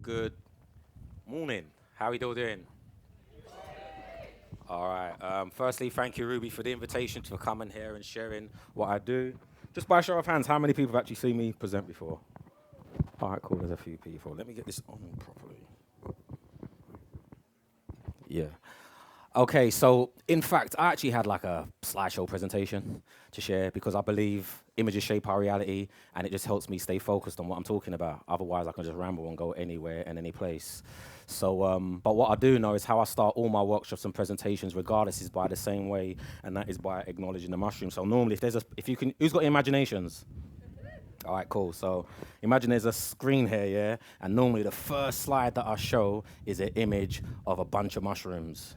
Good morning. How are we all doing? All right. Firstly, thank you, Ruby, for the invitation to come in here and sharing what I do. Just by show of hands, how many people have actually seen me present before? All right, cool. There's a few people. Let me get this on properly. Yeah. Okay, so in fact, I actually had like a slideshow presentation to share because I believe images shape our reality and it just helps me stay focused on what I'm talking about. Otherwise, I can just ramble and go anywhere and any place. So, but what I do know is how I start all my workshops and presentations, regardless, is by the same way, and that is by acknowledging the mushroom. So normally, if you can, who's got imaginations? All right, cool. So imagine there's a screen here, yeah? And normally the first slide that I show is an image of a bunch of mushrooms.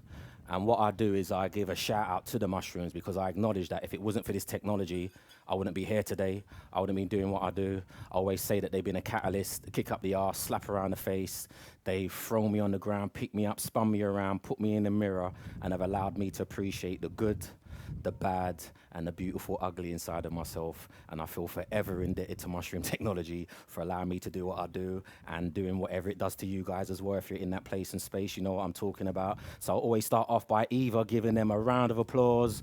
And what I do is I give a shout out to the mushrooms because I acknowledge that if it wasn't for this technology, I wouldn't be here today. I wouldn't be doing what I do. I always say that they've been a catalyst, kick up the arse, slap around the face. They throw me on the ground, pick me up, spun me around, put me in the mirror, and have allowed me to appreciate the good, the bad, and the beautiful ugly inside of myself. And I feel forever indebted to mushroom technology for allowing me to do what I do and doing whatever it does to you guys as well. If you're in that place and space, you know what I'm talking about. So I always start off by either giving them a round of applause,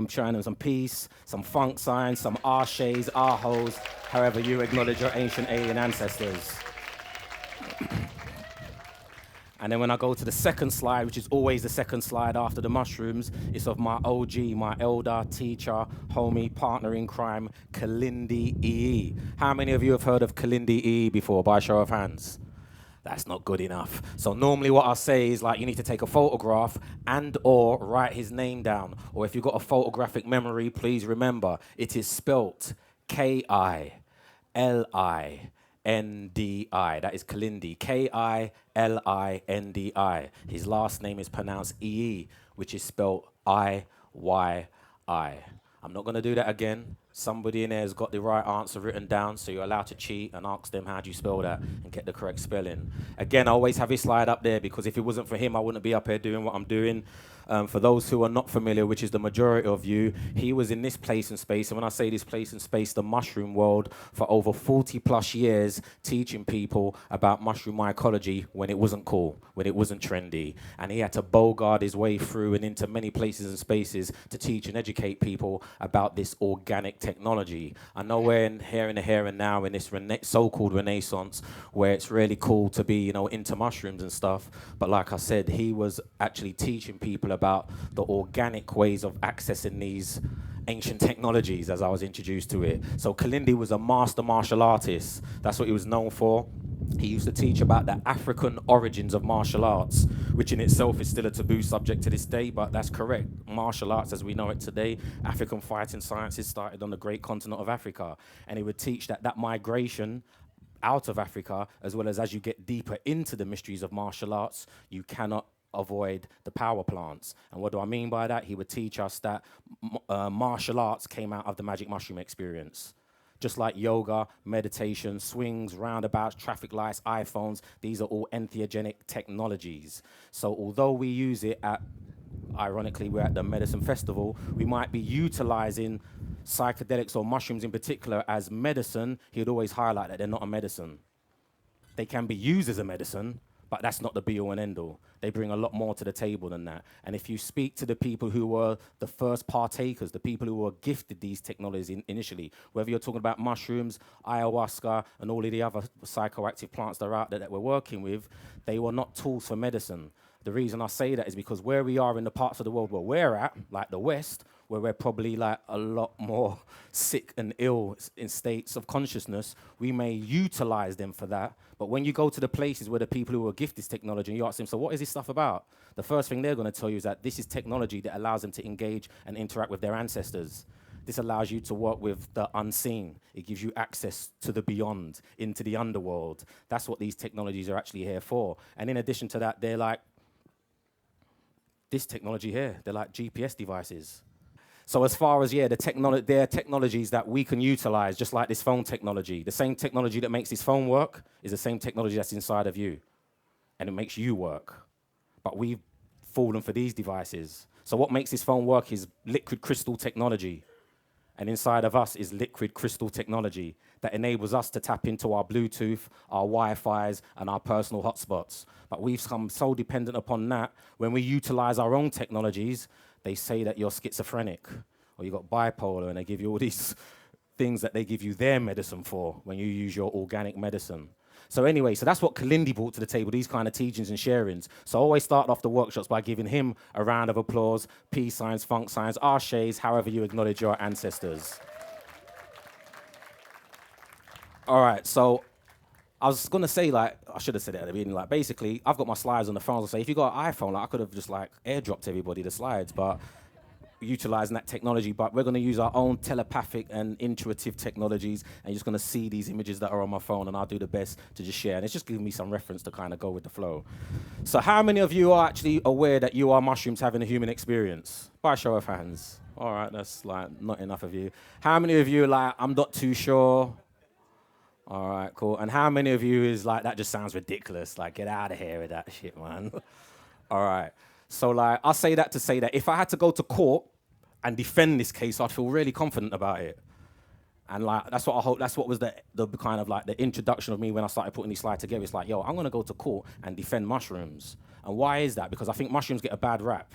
showing them some peace, some funk signs, some arshays, ahos, however you acknowledge your ancient alien ancestors. And then when I go to the second slide, which is always the second slide after the mushrooms, it's of my OG, my elder, teacher, homie, partner in crime, Kalindi EE. How many of you have heard of Kalindi EE before, by show of hands? That's not good enough. So normally what I say is like you need to take a photograph and or write his name down. Or if you've got a photographic memory, please remember it is spelt K-I-L-I-N-D-I. That is Kalindi. K-I-L-I-N-D-I. His last name is pronounced E-E, which is spelled I-Y-I. I'm not going to do that again. Somebody in there has got the right answer written down, so you're allowed to cheat and ask them how do you spell that and get the correct spelling. Again, I always have his slide up there because if it wasn't for him, I wouldn't be up here doing what I'm doing. For those who are not familiar, which is the majority of you, he was in this place and space, and when I say this place and space, the mushroom world, for over 40 plus years, teaching people about mushroom mycology when it wasn't cool, when it wasn't trendy. And he had to bogart his way through and into many places and spaces to teach and educate people about this organic technology. I know we're in the here and now in this so-called renaissance where it's really cool to be, into mushrooms and stuff. But like I said, he was actually teaching people about the organic ways of accessing these ancient technologies as I was introduced to it. So Kalindi was a master martial artist. That's what he was known for. He used to teach about the African origins of martial arts, which in itself is still a taboo subject to this day, but that's correct. Martial arts as we know it today, African fighting sciences started on the great continent of Africa. And he would teach that migration out of Africa, as well as you get deeper into the mysteries of martial arts, you cannot avoid the power plants. And what do I mean by that? He would teach us that martial arts came out of the magic mushroom experience. Just like yoga, meditation, swings, roundabouts, traffic lights, iPhones, these are all entheogenic technologies. So although we use it ironically, we're at the medicine festival, we might be utilizing psychedelics or mushrooms in particular as medicine. He would always highlight that they're not a medicine. They can be used as a medicine, but that's not the be-all and end-all. They bring a lot more to the table than that. And if you speak to the people who were the first partakers, the people who were gifted these technologies initially, whether you're talking about mushrooms, ayahuasca, and all of the other psychoactive plants that are out there that we're working with, they were not tools for medicine. The reason I say that is because where we are in the parts of the world where we're at, like the West, where we're probably like a lot more sick and ill in states of consciousness, we may utilize them for that. But when you go to the places where the people who are gifted this technology, and you ask them, so what is this stuff about? The first thing they're going to tell you is that this is technology that allows them to engage and interact with their ancestors. This allows you to work with the unseen. It gives you access to the beyond, into the underworld. That's what these technologies are actually here for. And in addition to that, they're like this technology here. They're like GPS devices. So as far as, they're technologies that we can utilize, just like this phone technology. The same technology that makes this phone work is the same technology that's inside of you. And it makes you work. But we've fallen for these devices. So what makes this phone work is liquid crystal technology. And inside of us is liquid crystal technology that enables us to tap into our Bluetooth, our Wi-Fi's, and our personal hotspots. But we've become so dependent upon that, when we utilize our own technologies, they say that you're schizophrenic or you've got bipolar, and they give you all these things that they give you their medicine for when you use your organic medicine. So anyway, so that's what Kalindi brought to the table, these kind of teachings and sharings. So I always start off the workshops by giving him a round of applause, peace signs, funk signs, our shays, however you acknowledge your ancestors. All right, so I was gonna say, like, I should have said it at the beginning, like, basically, I've got my slides on the phone. I'll say, if you got an iPhone, like, I could have just, like, airdropped everybody the slides, but utilizing that technology, but we're gonna use our own telepathic and intuitive technologies, and you're just gonna see these images that are on my phone, and I'll do the best to just share. And it's just giving me some reference to kind of go with the flow. So how many of you are actually aware that you are mushrooms having a human experience? By a show of hands. All right, that's like not enough of you. How many of you are like, I'm not too sure? All right, cool. And how many of you is like, that just sounds ridiculous? Like, get out of here with that shit, man. All right. So, like, I'll say that to say that if I had to go to court and defend this case, I'd feel really confident about it. And, like, that's what I hope, that's what was the kind of, like, the introduction of me when I started putting these slides together. It's like, yo, I'm going to go to court and defend mushrooms. And why is that? Because I think mushrooms get a bad rap.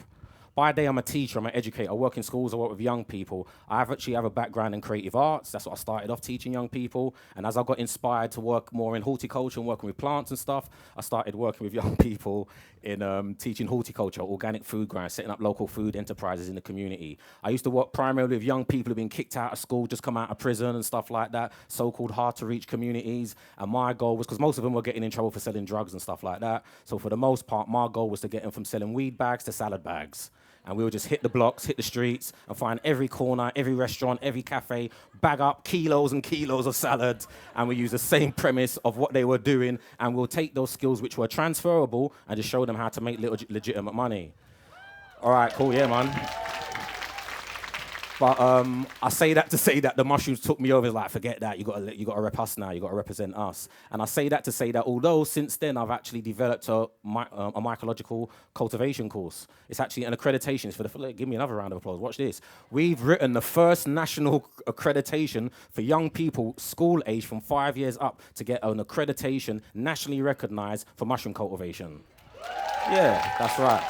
By day, I'm a teacher, I'm an educator, I work in schools, I work with young people. I actually have a background in creative arts. That's what I started off teaching young people. And as I got inspired to work more in horticulture and working with plants and stuff, I started working with young people in teaching horticulture, organic food growers, setting up local food enterprises in the community. I used to work primarily with young people who've been kicked out of school, just come out of prison and stuff like that, so-called hard-to-reach communities. And my goal was, because most of them were getting in trouble for selling drugs and stuff like that, so for the most part, my goal was to get them from selling weed bags to salad bags. And we would just hit the blocks, hit the streets, and find every corner, every restaurant, every cafe, bag up kilos and kilos of salad, and we use the same premise of what they were doing, and we'll take those skills which were transferable and just show them how to make legitimate money. All right, cool, yeah, man. But I say that to say that the mushrooms took me over. It's like, forget that. You got to rep us now. You got to represent us. And I say that to say that although since then I've actually developed a mycological cultivation course. It's actually an accreditation. It's for the. Give me another round of applause. Watch this. We've written the first national accreditation for young people, school age from 5 years up, to get an accreditation nationally recognized for mushroom cultivation. Yeah, that's right.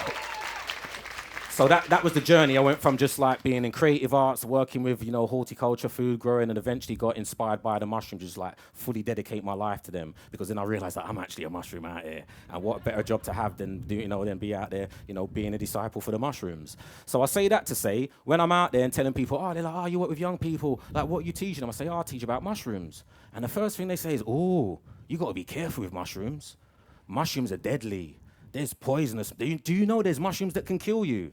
So that was the journey. I went from just like being in creative arts, working with, horticulture, food growing, and eventually got inspired by the mushrooms, just like fully dedicate my life to them. Because then I realized that I'm actually a mushroom out here. And what better job to have than be out there, being a disciple for the mushrooms. So I say that to say, when I'm out there and telling people, they're like, you work with young people, like what are you teaching them? I say, I teach about mushrooms. And the first thing they say is, you got to be careful with mushrooms. Mushrooms are deadly. There's poisonous. Do you know there's mushrooms that can kill you?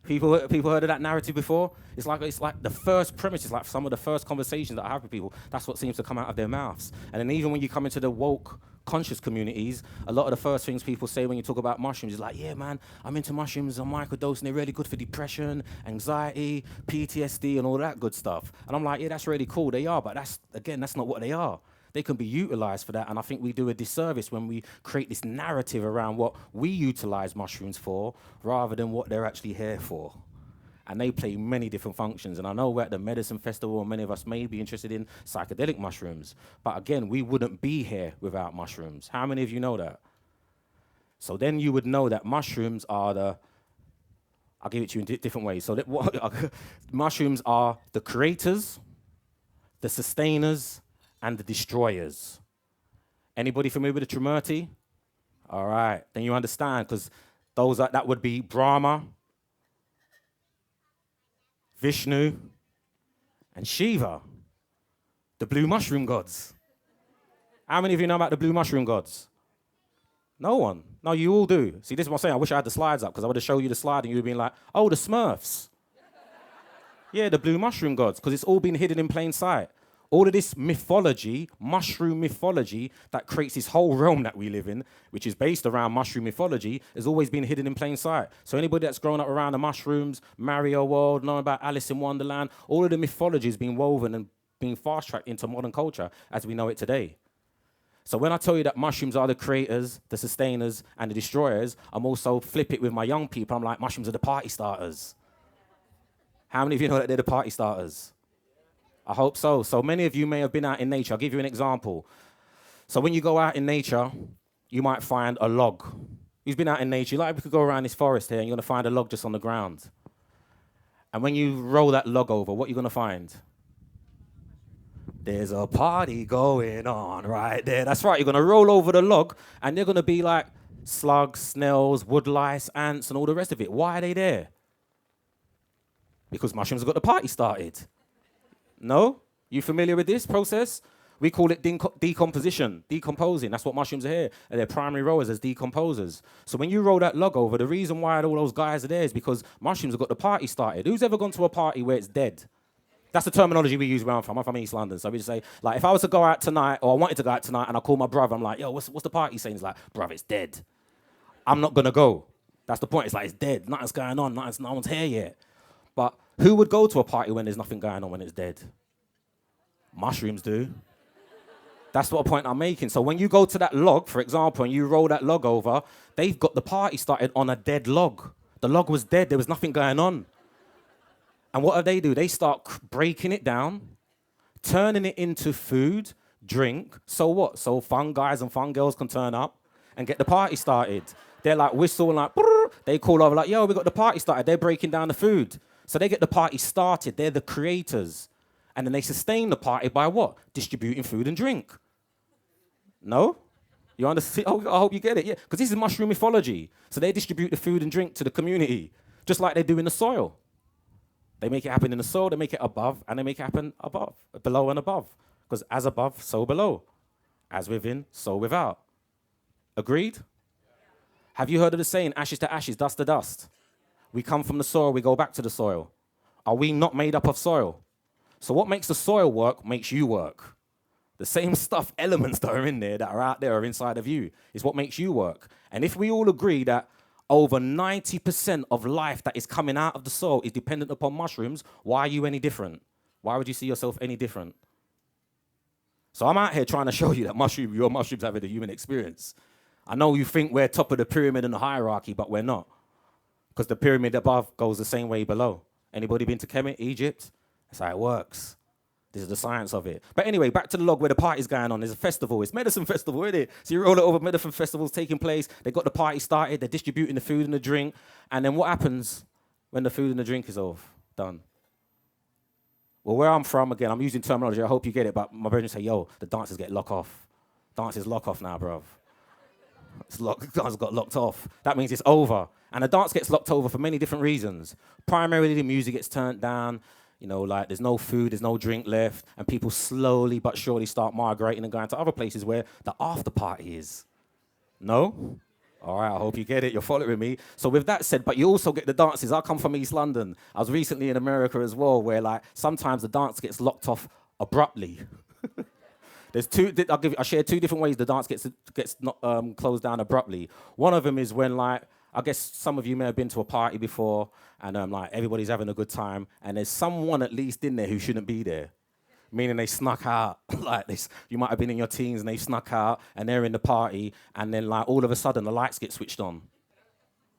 People heard of that narrative before? It's like the first premise. It's like some of the first conversations that I have with people. That's what seems to come out of their mouths. And then even when you come into the woke, conscious communities, a lot of the first things people say when you talk about mushrooms is like, yeah, man, I'm into mushrooms, I'm microdosing, they're really good for depression, anxiety, PTSD, and all that good stuff. And I'm like, yeah, that's really cool. They are, but that's not what they are. They can be utilized for that, and I think we do a disservice when we create this narrative around what we utilize mushrooms for rather than what they're actually here for. And they play many different functions, and I know we're at the medicine festival and many of us may be interested in psychedelic mushrooms, but again, we wouldn't be here without mushrooms. How many of you know that? So then you would know that mushrooms are I'll give it to you in different ways. So mushrooms are the creators, the sustainers, and the destroyers. Anybody familiar with the Trimurti? All right, then you understand, because that would be Brahma, Vishnu, and Shiva, the blue mushroom gods. How many of you know about the blue mushroom gods? No one. No, you all do. See, this is what I'm saying. I wish I had the slides up, because I would have showed you the slide and you would have been like, oh, the Smurfs. Yeah, the blue mushroom gods, because it's all been hidden in plain sight. All of this mythology, mushroom mythology, that creates this whole realm that we live in, which is based around mushroom mythology, has always been hidden in plain sight. So anybody that's grown up around the mushrooms, Mario World, knowing about Alice in Wonderland, all of the mythology has been woven and being fast-tracked into modern culture as we know it today. So when I tell you that mushrooms are the creators, the sustainers, and the destroyers, I'm also flip it with my young people. I'm like, mushrooms are the party starters. How many of you know that they're the party starters? I hope so. So many of you may have been out in nature. I'll give you an example. So when you go out in nature, you might find a log. Who's been out in nature? Like we could go around this forest here and you're going to find a log just on the ground. And when you roll that log over, what are you going to find? There's a party going on right there. That's right. You're going to roll over the log and they're going to be like slugs, snails, woodlice, ants, and all the rest of it. Why are they there? Because mushrooms have got the party started. No? You familiar with this process? We call it decomposition, decomposing. That's what mushrooms are here. And they're primary rollers as decomposers. So when you roll that log over, the reason why all those guys are there is because mushrooms have got the party started. Who's ever gone to a party where it's dead? That's the terminology we use where I'm from. I'm from East London. So we just say, like, if I was to go out tonight, or I wanted to go out tonight, and I call my brother, I'm like, yo, what's the party saying? He's like, bruv, it's dead. I'm not going to go. That's the point. It's like, it's dead. Nothing's going on. No one's here yet. But who would go to a party when there's nothing going on when it's dead? Mushrooms do. That's what point I'm making. So when you go to that log, for example, and you roll that log over, they've got the party started on a dead log. The log was dead. There was nothing going on. And what do? They start breaking it down, turning it into food, drink. So what? So fun guys and fun girls can turn up and get the party started. They're like whistling like, brrr. They call over like, yo, we got the party started. They're breaking down the food. So they get the party started. They're the creators. And then they sustain the party by what? Distributing food and drink. No? You understand? Oh, I hope you get it. Yeah, because this is mushroom mythology. So they distribute the food and drink to the community, just like they do in the soil. They make it happen in the soil, they make it above, and they make it happen above, below and above. Because as above, so below. As within, so without. Agreed? Have you heard of the saying, ashes to ashes, dust to dust? We come from the soil, we go back to the soil. Are we not made up of soil? So what makes the soil work makes you work. The same stuff, elements that are in there, that are out there, are inside of you, is what makes you work. And if we all agree that over 90% of life that is coming out of the soil is dependent upon mushrooms, why are you any different? Why would you see yourself any different? So I'm out here trying to show you that your mushrooms have a human experience. I know you think we're top of the pyramid in the hierarchy, but we're not. Because the pyramid above goes the same way below. Anybody been to Kemet, Egypt? That's how it works. This is the science of it. But anyway, back to the log where the party's going on. There's a festival. It's medicine festival, isn't it? So you roll it over, medicine festival's taking place. They got the party started. They're distributing the food and the drink. And then what happens when the food and the drink is done? Well, where I'm from, again, I'm using terminology. I hope you get it. But my brethren say, yo, the dancers get lock off. Dancers lock off now, bruv. The dance got locked off. That means it's over. And the dance gets locked over for many different reasons. Primarily, the music gets turned down. You know, like there's no food, there's no drink left, and people slowly but surely start migrating and going to other places where the after party is. No? All right, I hope you get it. You're following me. So with that said, but you also get the dances. I come from East London. I was recently in America as well, where like sometimes the dance gets locked off abruptly. There's I'll share two different ways the dance gets not, closed down abruptly. One of them is when like, I guess some of you may have been to a party before, and like everybody's having a good time, and there's someone at least in there who shouldn't be there, meaning they snuck out. Like this, you might have been in your teens and they snuck out, and they're in the party, and then like all of a sudden the lights get switched on.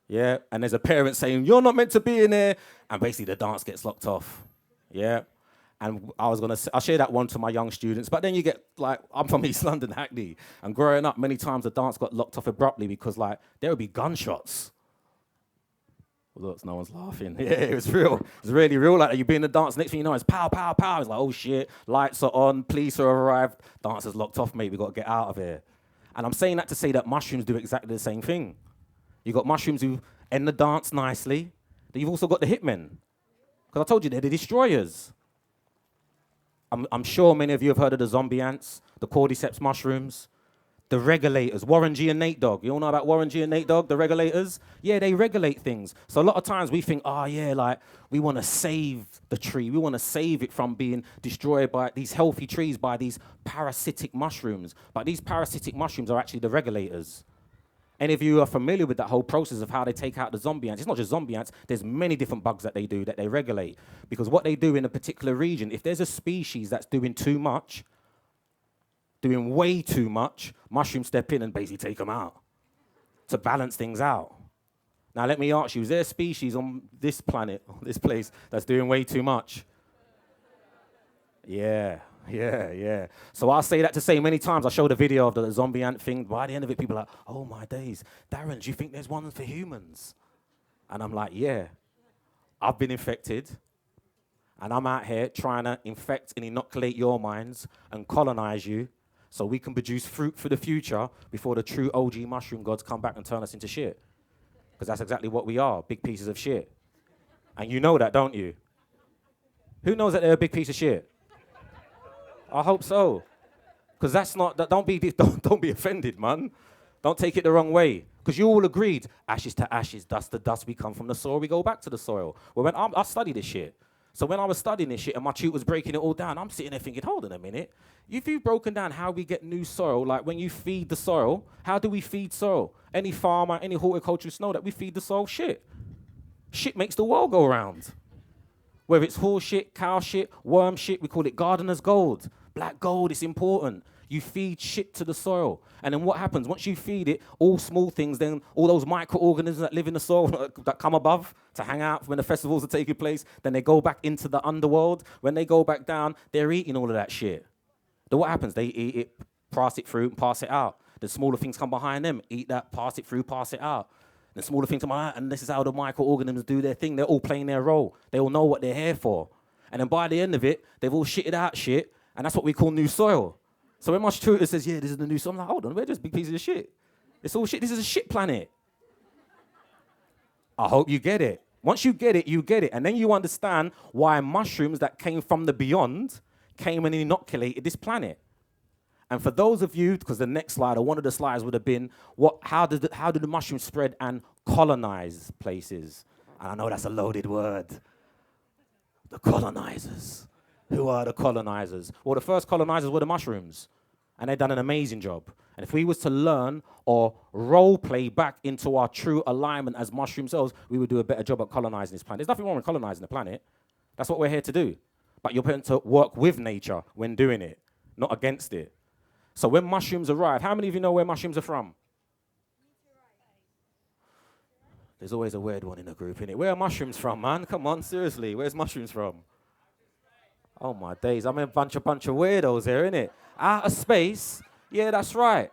Yeah, and there's a parent saying you're not meant to be in there, and basically the dance gets locked off. Yeah. And I'll share that one to my young students, but then you get, like, I'm from East London, Hackney, and growing up, many times the dance got locked off abruptly because, like, there would be gunshots. Well, look, no one's laughing. Yeah, it was real. It was really real. Like, you'd be in the dance, next thing you know, it's pow, pow, pow. It's like, oh, shit, lights are on, police are arrived, dancers locked off, mate, we got to get out of here. And I'm saying that to say that mushrooms do exactly the same thing. You've got mushrooms who end the dance nicely, but you've also got the hitmen. Because I told you, they're the destroyers. I'm sure many of you have heard of the zombie ants, the cordyceps mushrooms, the regulators, Warren G and Nate Dogg. You all know about Warren G and Nate Dogg, the regulators? Yeah, they regulate things. So a lot of times we think, oh yeah, like we want to save the tree. We want to save it from being destroyed by these healthy trees, by these parasitic mushrooms. But these parasitic mushrooms are actually the regulators. Any of you are familiar with that whole process of how they take out the zombie ants? It's not just zombie ants. There's many different bugs that they do that they regulate. Because what they do in a particular region, if there's a species that's doing too much, doing way too much, mushrooms step in and basically take them out to balance things out. Now, let me ask you, is there a species on this planet, this place, that's doing way too much? Yeah, yeah. So I'll say that to say many times. I showed a video of the zombie ant thing. By the end of it, people are like, oh my days, Darren, do you think there's one for humans? And I'm like, yeah, I've been infected. And I'm out here trying to infect and inoculate your minds and colonize you so we can produce fruit for the future before the true OG mushroom gods come back and turn us into shit. Because that's exactly what we are, big pieces of shit. And you know that, don't you? Who knows that they're a big piece of shit? I hope so. Because that's not, don't be offended, man. Don't take it the wrong way. Because you all agreed, ashes to ashes, dust to dust, we come from the soil, we go back to the soil. Well, when I study this shit. So when I was studying this shit and my tutor was breaking it all down, I'm sitting there thinking, hold on a minute. If you've broken down how we get new soil, like when you feed the soil, how do we feed soil? Any farmer, any horticulturist know that we feed the soil shit. Shit makes the world go round. Whether it's horse shit, cow shit, worm shit, we call it gardener's gold. Black gold, it's important. You feed shit to the soil. And then what happens? Once you feed it, all small things, then all those microorganisms that live in the soil that come above to hang out when the festivals are taking place, then they go back into the underworld. When they go back down, they're eating all of that shit. Then what happens? They eat it, pass it through, and pass it out. The smaller things come behind them, eat that, pass it through, pass it out. The smaller things come behind, and this is how the microorganisms do their thing. They're all playing their role. They all know what they're here for. And then by the end of it, they've all shitted out shit, and that's what we call new soil. So when my tutor says, yeah, this is the new soil, I'm like, hold on, we're just big pieces of shit. It's all shit. This is a shit planet. I hope you get it. Once you get it, you get it. And then you understand why mushrooms that came from the beyond came and inoculated this planet. And for those of you, because the next slide, or one of the slides would have been, how did the mushrooms spread and colonize places? And I know that's a loaded word. The colonizers. Who are the colonizers? Well, the first colonizers were the mushrooms. And they've done an amazing job. And if we was to learn or role play back into our true alignment as mushroom cells, we would do a better job at colonizing this planet. There's nothing wrong with colonizing the planet. That's what we're here to do. But you're meant to work with nature when doing it, not against it. So when mushrooms arrive, how many of you know where mushrooms are from? There's always a weird one in the group, innit? Where are mushrooms from, man? Come on, seriously. Where's mushrooms from? Oh, my days. I'm in a bunch of weirdos here, innit? Outer space? Yeah, that's right.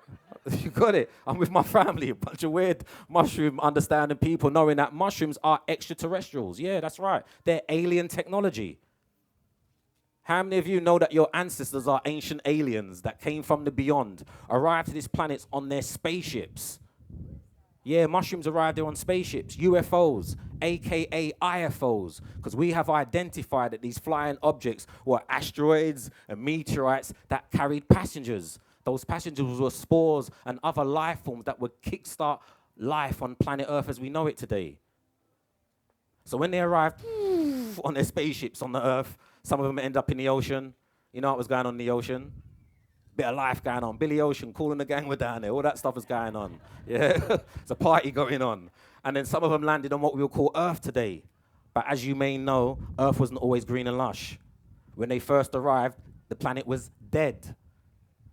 You got it. I'm with my family, a bunch of weird mushroom understanding people knowing that mushrooms are extraterrestrials. Yeah, that's right. They're alien technology. How many of you know that your ancestors are ancient aliens that came from the beyond, arrived to this planet on their spaceships? Yeah, mushrooms arrived there on spaceships, UFOs, aka IFOs, because we have identified that these flying objects were asteroids and meteorites that carried passengers. Those passengers were spores and other life forms that would kickstart life on planet Earth as we know it today. So when they arrived on their spaceships on the Earth, some of them end up in the ocean. You know what was going on in the ocean? Bit of life going on. Billy Ocean, Cool and the Gang were down there. All that stuff was going on. Yeah, it's a party going on. And then some of them landed on what we will call Earth today. But as you may know, Earth wasn't always green and lush. When they first arrived, the planet was dead.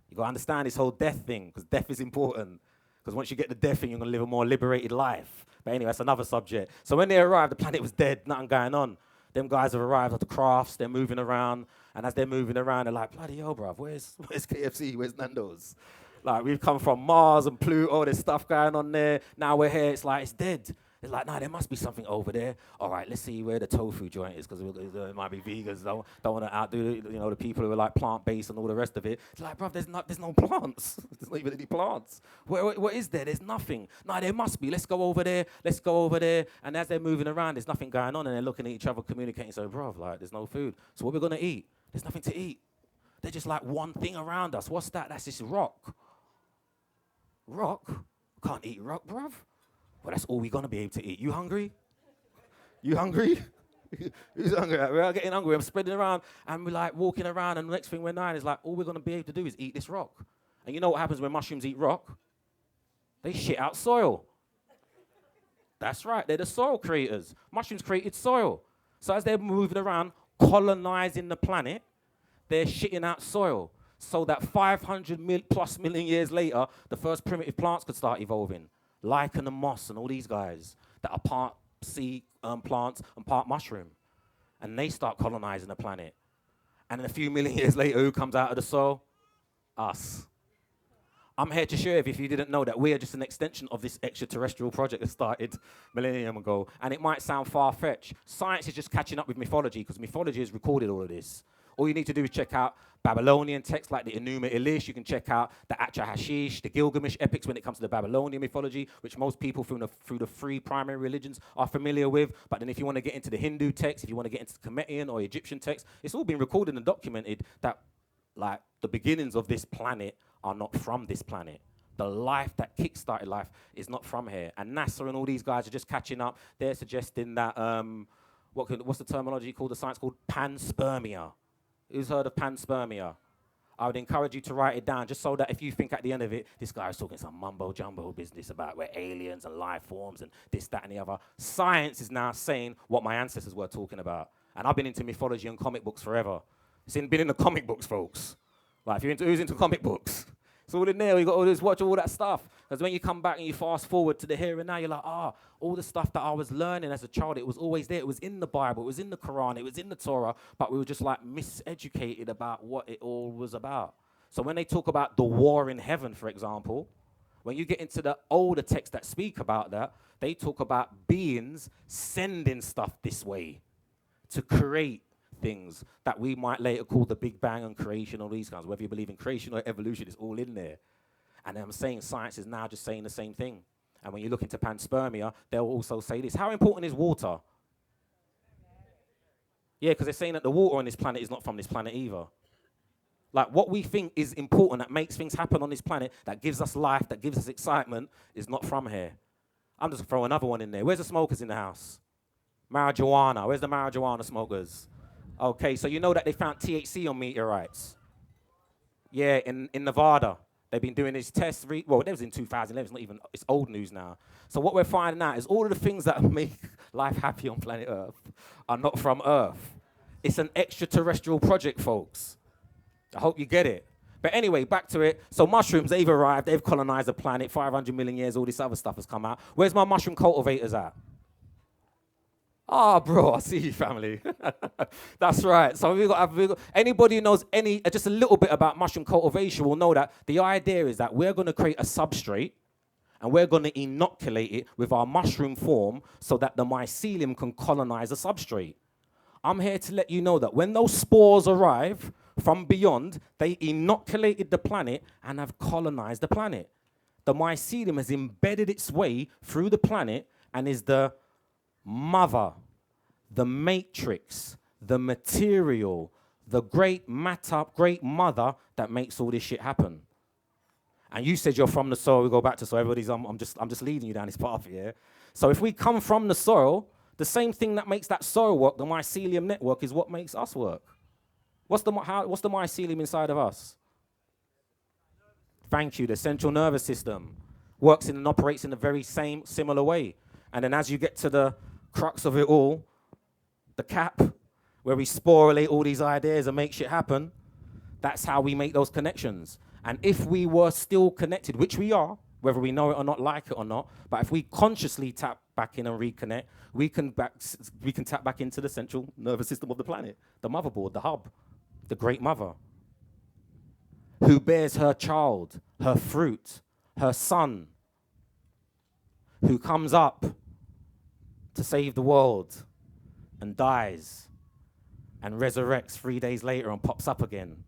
You got to understand this whole death thing, because death is important. Because once you get the death thing, you're going to live a more liberated life. But anyway, that's another subject. So when they arrived, the planet was dead, nothing going on. Them guys have arrived at the crafts, they're moving around, and as they're moving around, they're like, bloody hell, bruv, where's KFC, where's Nando's? Like, we've come from Mars and Pluto, there's stuff going on there, now we're here, it's like, it's dead. They're like, nah, there must be something over there. All right, let's see where the tofu joint is, because it might be vegans, don't want to outdo the people who are like plant-based and all the rest of it. It's like, bruv, there's no plants. There's not even any plants. What is there? There's nothing. No, there must be. Let's go over there. And as they're moving around, there's nothing going on, and they're looking at each other, communicating. So, bruv, like, there's no food. So what are we going to eat? There's nothing to eat. They're just like one thing around us. What's that? That's this rock. Rock? Can't eat rock, bruv. Well, that's all we're going to be able to eat. You hungry? You hungry? Who's hungry? We're all getting hungry. I'm spreading around, and we're like walking around, and the next thing we're knowing is like, all we're going to be able to do is eat this rock. And you know what happens when mushrooms eat rock? They shit out soil. That's right. They're the soil creators. Mushrooms created soil. So as they're moving around, colonizing the planet, they're shitting out soil. So that 500 plus million years later, the first primitive plants could start evolving. Lichen and moss and all these guys that are part sea plants and part mushroom. And they start colonizing the planet. And then a few million years later, who comes out of the soil? Us. I'm here to share if you didn't know that we are just an extension of this extraterrestrial project that started millennium ago. And it might sound far-fetched. Science is just catching up with mythology because mythology has recorded all of this. All you need to do is check out Babylonian texts like the Enuma Elish. You can check out the Atra Hashish, the Gilgamesh epics when it comes to the Babylonian mythology, which most people through the three primary religions are familiar with. But then if you want to get into the Hindu text, if you want to get into the Kemetic or Egyptian text, it's all been recorded and documented that like the beginnings of this planet are not from this planet. The life that kick-started life is not from here. And NASA and all these guys are just catching up. They're suggesting that, what's the terminology called, the science called panspermia. Who's heard of panspermia? I would encourage you to write it down just so that if you think at the end of it, this guy is talking some mumbo-jumbo business about where aliens and life forms and this, that, and the other. Science is now saying what my ancestors were talking about. And I've been into mythology and comic books forever. It's been in the comic books, folks. Like, if you're into, who's into comic books? It's all in there. You got to just watch all that stuff. Because when you come back and you fast forward to the here and now, you're like, all the stuff that I was learning as a child, it was always there. It was in the Bible. It was in the Quran. It was in the Torah. But we were just like miseducated about what it all was about. So when they talk about the war in heaven, for example, when you get into the older texts that speak about that, they talk about beings sending stuff this way to create things that we might later call the Big Bang and creation, all these kinds. Whether you believe in creation or evolution, it's all in there. And I'm saying science is now just saying the same thing. And when you look into panspermia, they'll also say this. How important is water? Yeah, because they're saying that the water on this planet is not from this planet either. Like, what we think is important, that makes things happen on this planet, that gives us life, that gives us excitement, is not from here. I'm just throwing another one in there. Where's the smokers in the house? Marijuana. Where's the marijuana smokers? Okay, so you know that they found THC on meteorites. Yeah, in Nevada. They've been doing these tests. Well, that was in 2011. It's not even, it's old news now. So what we're finding out is all of the things that make life happy on planet Earth are not from Earth. It's an extraterrestrial project, folks. I hope you get it. But anyway, back to it. So mushrooms, they've arrived. They've colonized the planet. 500 million years, all this other stuff has come out. Where's my mushroom cultivators at? Bro, I see you, family. That's right. So anybody who knows just a little bit about mushroom cultivation will know that the idea is that we're going to create a substrate and we're going to inoculate it with our mushroom form so that the mycelium can colonize the substrate. I'm here to let you know that when those spores arrive from beyond, they inoculated the planet and have colonized the planet. The mycelium has embedded its way through the planet and is the mother, the matrix, the material, the great matter, great mother that makes all this shit happen. And you said you're from the soil. We go back to soil. Everybody's. I'm just leading you down this path here. So if we come from the soil, the same thing that makes that soil work, the mycelium network, is what makes us work. What's the mycelium inside of us? Thank you. The central nervous system works and operates in a very similar way. And then as you get to the crux of it all, the cap, where we sporulate all these ideas and make shit happen, that's how we make those connections. And if we were still connected, which we are, whether we know it or not, like it or not, but if we consciously tap back in and reconnect, we can tap back into the central nervous system of the planet, the motherboard, the hub, the great mother, who bears her child, her fruit, her son, who comes up to save the world and dies and resurrects 3 days later and pops up again.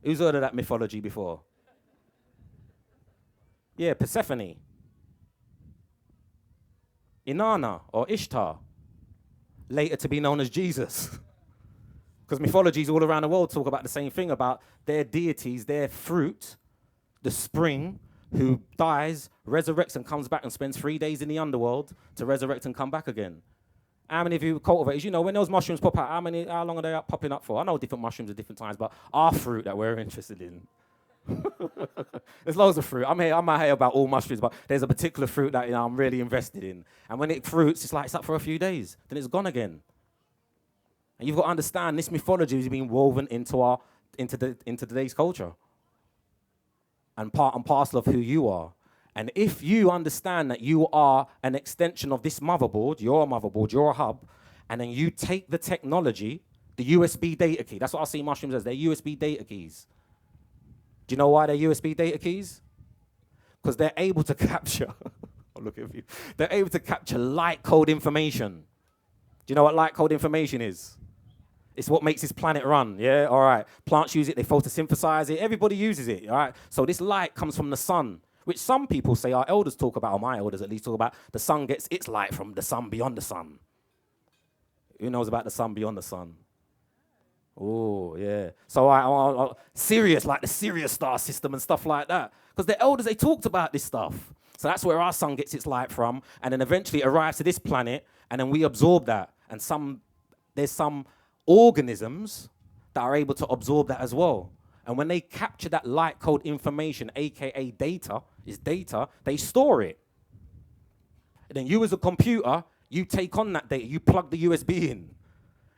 Who's heard of that mythology before? Yeah, Persephone. Inanna or Ishtar, later to be known as Jesus. Because mythologies all around the world talk about the same thing, about their deities, their fruit, the spring, who dies, resurrects, and comes back and spends 3 days in the underworld to resurrect and come back again. How many of you cultivators, you know, when those mushrooms pop out, how long are they popping up for? I know different mushrooms at different times, but our fruit that we're interested in. There's loads of fruit. I'm not here about all mushrooms, but there's a particular fruit that I'm really invested in. And when it fruits, it's up for a few days, then it's gone again. And you've got to understand this mythology is being woven into today's culture. And part and parcel of who you are. And if you understand that you are an extension of this motherboard, you're a hub, and then you take the technology The USB data key. That's what I see mushrooms as. They're USB data keys. Do you know why they're USB data keys? Because they're able to capture, oh, look at you. They're able to capture light code information. Do you know what light code information is? It's what makes this planet run, yeah? All right. Plants use it, they photosynthesize it, everybody uses it, all right? So this light comes from the sun, which some people say, our elders talk about, or my elders at least talk about, the sun gets its light from the sun beyond the sun. Who knows about the sun beyond the sun? Oh, yeah. So Sirius, like the Sirius star system and stuff like that. Because the elders, they talked about this stuff. So that's where our sun gets its light from, and then eventually it arrives to this planet, and then we absorb that. And there's some organisms that are able to absorb that as well. And when they capture that light code information, AKA data, they store it. And then you as a computer, you take on that data, you plug the USB in.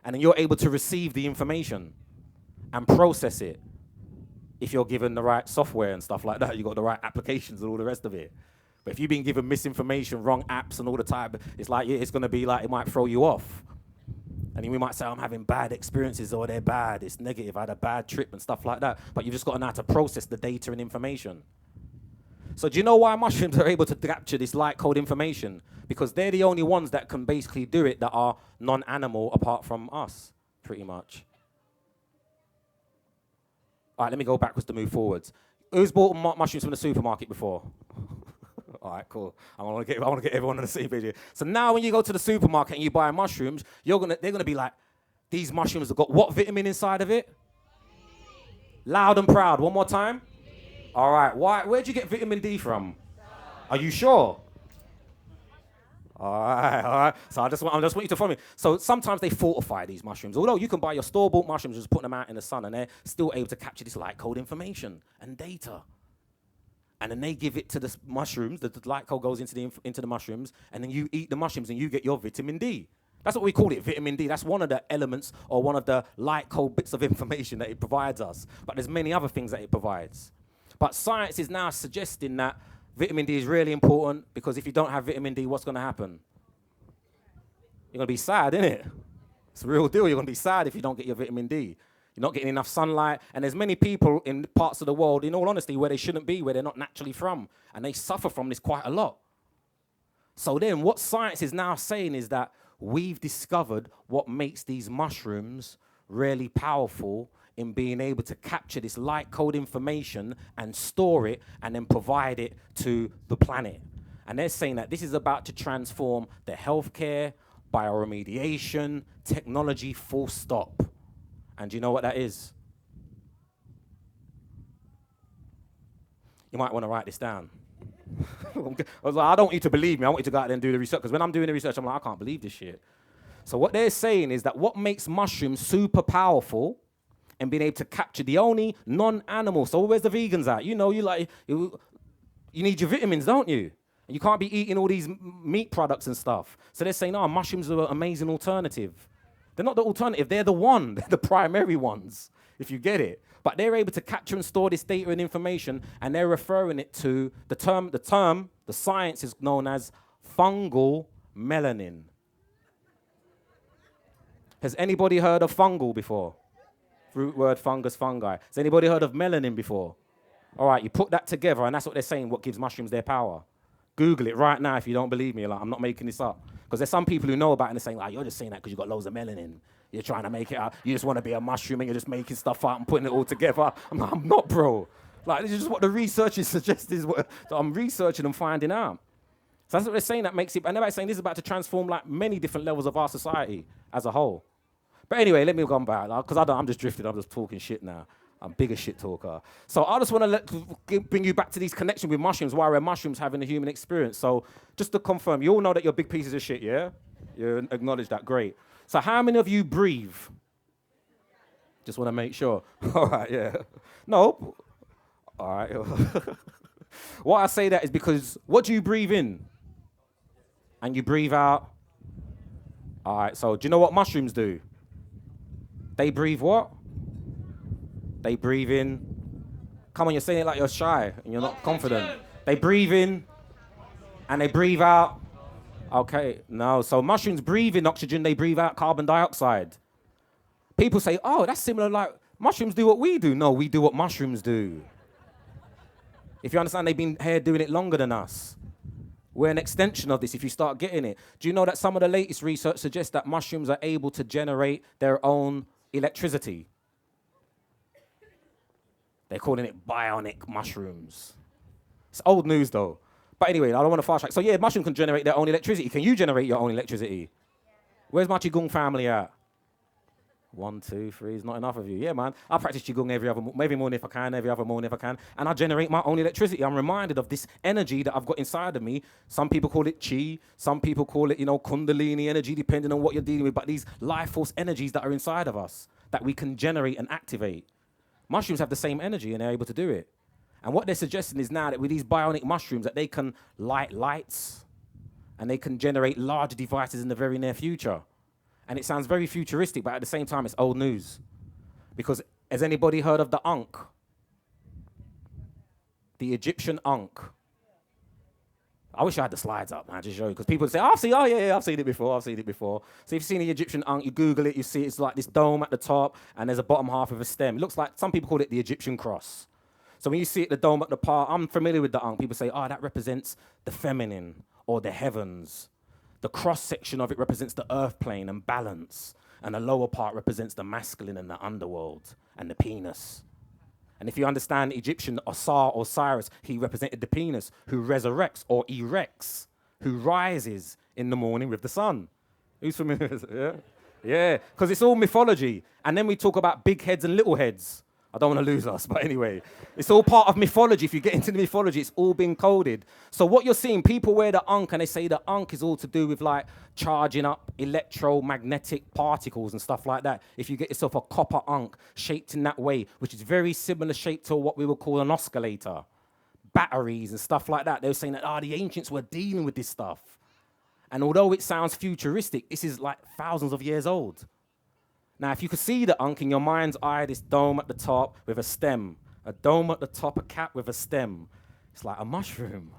And then you're able to receive the information and process it. If you're given the right software and stuff like that, you've got the right applications and all the rest of it. But if you've been given misinformation, wrong apps and all the time, it's like, it's going to be like, it might throw you off. And then we might say, I'm having bad experiences, or they're bad, it's negative, I had a bad trip and stuff like that. But you've just got to know how to process the data and information. So do you know why mushrooms are able to capture this light code information? Because they're the only ones that can basically do it that are non-animal apart from us, pretty much. All right, let me go backwards to move forwards. Who's bought mushrooms from the supermarket before? All right, cool. I want to get everyone on the same page here. So now when you go to the supermarket and you buy mushrooms, they're gonna be like, these mushrooms have got what vitamin inside of it? Loud and proud. One more time. All right. Where'd you get vitamin D from? Are you sure? All right. So I just want you to follow me. So sometimes they fortify these mushrooms. Although you can buy your store-bought mushrooms and just put them out in the sun, and they're still able to capture this light code information and data. And then they give it to the mushrooms. The light code goes into the mushrooms, and then you eat the mushrooms and you get your vitamin D. That's what we call it, vitamin D. That's one of the elements or one of the light code bits of information that it provides us. But there's many other things that it provides. But science is now suggesting that vitamin D is really important, because if you don't have vitamin D, what's going to happen? You're going to be sad, innit? It's a real deal. You're going to be sad if you don't get your vitamin D. You're not getting enough sunlight. And there's many people in parts of the world, in all honesty, where they shouldn't be, where they're not naturally from. And they suffer from this quite a lot. So then what science is now saying is that we've discovered what makes these mushrooms really powerful in being able to capture this light code information and store it and then provide it to the planet. And they're saying that this is about to transform the healthcare, bioremediation, technology, full stop. And do you know what that is? You might want to write this down. I was like, I don't want you to believe me. I want you to go out there and do the research. Because when I'm doing the research, I'm like, I can't believe this shit. So what they're saying is that what makes mushrooms super powerful and being able to capture the only non-animal. So where's the vegans at? You know, you need your vitamins, don't you? And you can't be eating all these meat products and stuff. So they're saying, mushrooms are an amazing alternative. They're not the alternative, they're the one, they're the primary ones, if you get it. But they're able to capture and store this data and information, and they're referring it to the science is known as fungal melanin. Has anybody heard of fungal before? Root word, fungus, fungi. Has anybody heard of melanin before? All right, you put that together, and that's what they're saying, what gives mushrooms their power. Google it right now if you don't believe me. Like, I'm not making this up. Because there's some people who know about it and they're saying, like, you're just saying that because you've got loads of melanin. You're trying to make it out. You just want to be a mushroom and you're just making stuff out and putting it all together. I'm not, bro. Like, this is just what the researchers suggest is what I'm researching and finding out. So that's what they're saying that makes it, and they're saying this is about to transform like many different levels of our society as a whole. But anyway, let me go back, because I'm just drifting, I'm just talking shit now. I'm a bigger shit talker. So I just want to bring you back to these connections with mushrooms, why are mushrooms having a human experience. So just to confirm, you all know that you're big pieces of shit, yeah? You acknowledge that, great. So how many of you breathe? Just want to make sure. All right, yeah. No. All right. Why I say that is because what do you breathe in? And you breathe out? All right, so do you know what mushrooms do? They breathe what? They breathe in. Come on, you're saying it like you're shy and you're not confident. They breathe in and they breathe out. Okay, no. So mushrooms breathe in oxygen, they breathe out carbon dioxide. People say, oh, that's similar, like mushrooms do what we do. No, we do what mushrooms do. If you understand, they've been here doing it longer than us. We're an extension of this if you start getting it. Do you know that some of the latest research suggests that mushrooms are able to generate their own electricity? They're calling it bionic mushrooms. It's old news though. But anyway, I don't want to fast track. So yeah, mushrooms can generate their own electricity. Can you generate your own electricity? Where's my Qigong family at? 1, 2, 3 is not enough of you. Yeah, man. I practice Qigong every morning if I can, every other morning if I can, and I generate my own electricity. I'm reminded of this energy that I've got inside of me. Some people call it Qi. Some people call it, Kundalini energy, depending on what you're dealing with. But these life force energies that are inside of us that we can generate and activate. Mushrooms have the same energy and they're able to do it. And what they're suggesting is now that with these bionic mushrooms that they can light lights and they can generate large devices in the very near future. And it sounds very futuristic, but at the same time, it's old news. Because has anybody heard of the Ankh? The Egyptian Ankh. I wish I had the slides up, man, just show you. Because people say, I've seen it before. So if you've seen the Egyptian Ankh, you Google it, you see it's like this dome at the top, and there's a bottom half of a stem. It looks like, some people call it the Egyptian cross. So when you see it, the dome at the part, I'm familiar with the Ankh. People say, that represents the feminine or the heavens. The cross-section of it represents the earth plane and balance, and the lower part represents the masculine and the underworld and the penis. And if you understand Egyptian Osiris, he represented the penis, who resurrects or erects, who rises in the morning with the sun. Who's familiar with it? Yeah? Yeah, because it's all mythology. And then we talk about big heads and little heads. I don't want to lose us, but anyway. It's all part of mythology. If you get into the mythology, it's all been coded. So what you're seeing, people wear the Ankh, and they say the Ankh is all to do with like charging up electromagnetic particles and stuff like that. If you get yourself a copper Ankh shaped in that way, which is very similar shape to what we would call an oscillator, batteries and stuff like that, they were saying that, the ancients were dealing with this stuff. And although it sounds futuristic, this is like thousands of years old. Now, if you could see the Ankh in your mind's eye, this dome at the top with a stem, a dome at the top, a cap with a stem, it's like a mushroom.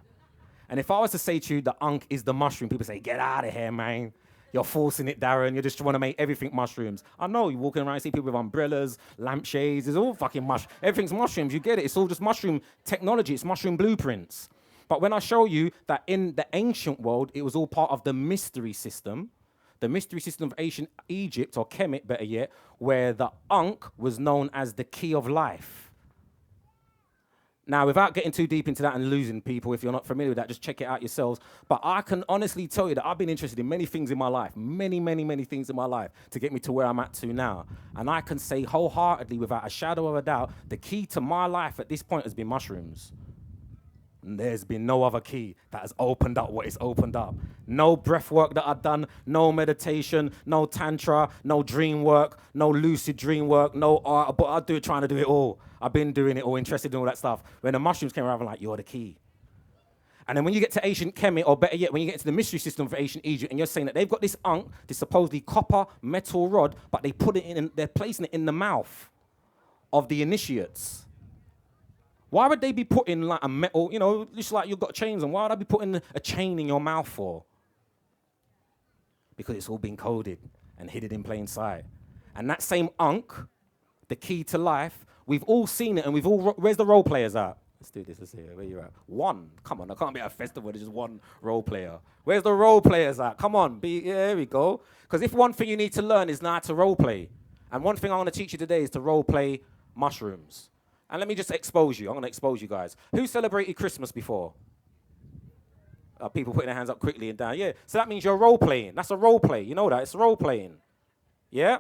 And if I was to say to you, the Ankh is the mushroom, people say, get out of here, man. You're forcing it, Darren. You're just trying to make everything mushrooms. I know, you're walking around, you see people with umbrellas, lampshades, it's all fucking everything's mushrooms, you get it. It's all just mushroom technology, it's mushroom blueprints. But when I show you that in the ancient world, it was all part of the mystery system, the mystery system of ancient Egypt, or Kemet, better yet, where the Ankh was known as the key of life. Now, without getting too deep into that and losing people, if you're not familiar with that, just check it out yourselves. But I can honestly tell you that I've been interested in many things in my life, many, many, many things in my life to get me to where I'm at to now. And I can say wholeheartedly, without a shadow of a doubt, the key to my life at this point has been mushrooms. And there's been no other key that has opened up what it's opened up. No breath work that I've done, no meditation, no tantra, no dream work, no lucid dream work, no art, but I'm trying to do it all. I've been doing it all, interested in all that stuff. When the mushrooms came around, I'm like, you're the key. And then when you get to ancient Kemet, or better yet, when you get to the mystery system for ancient Egypt, and you're saying that they've got this Ankh, this supposedly copper metal rod, but they put it in, they're placing it in the mouth of the initiates. Why would they be putting like a metal, just like you've got chains on, why would I be putting a chain in your mouth for? Because it's all been coded and hidden in plain sight. And that same Ankh, the key to life, we've all seen it, and where's the role players at? Let's do this, let's see, where you at? One, come on, I can't be at a festival, there's just one role player. Where's the role players at? Come on, there we go. Because if one thing you need to learn is now to role play, and one thing I want to teach you today is to role play mushrooms. And let me just expose you. I'm going to expose you guys. Who celebrated Christmas before? People putting their hands up quickly and down. Yeah. So that means you're role playing. That's a role play. You know that. It's role playing. Yeah?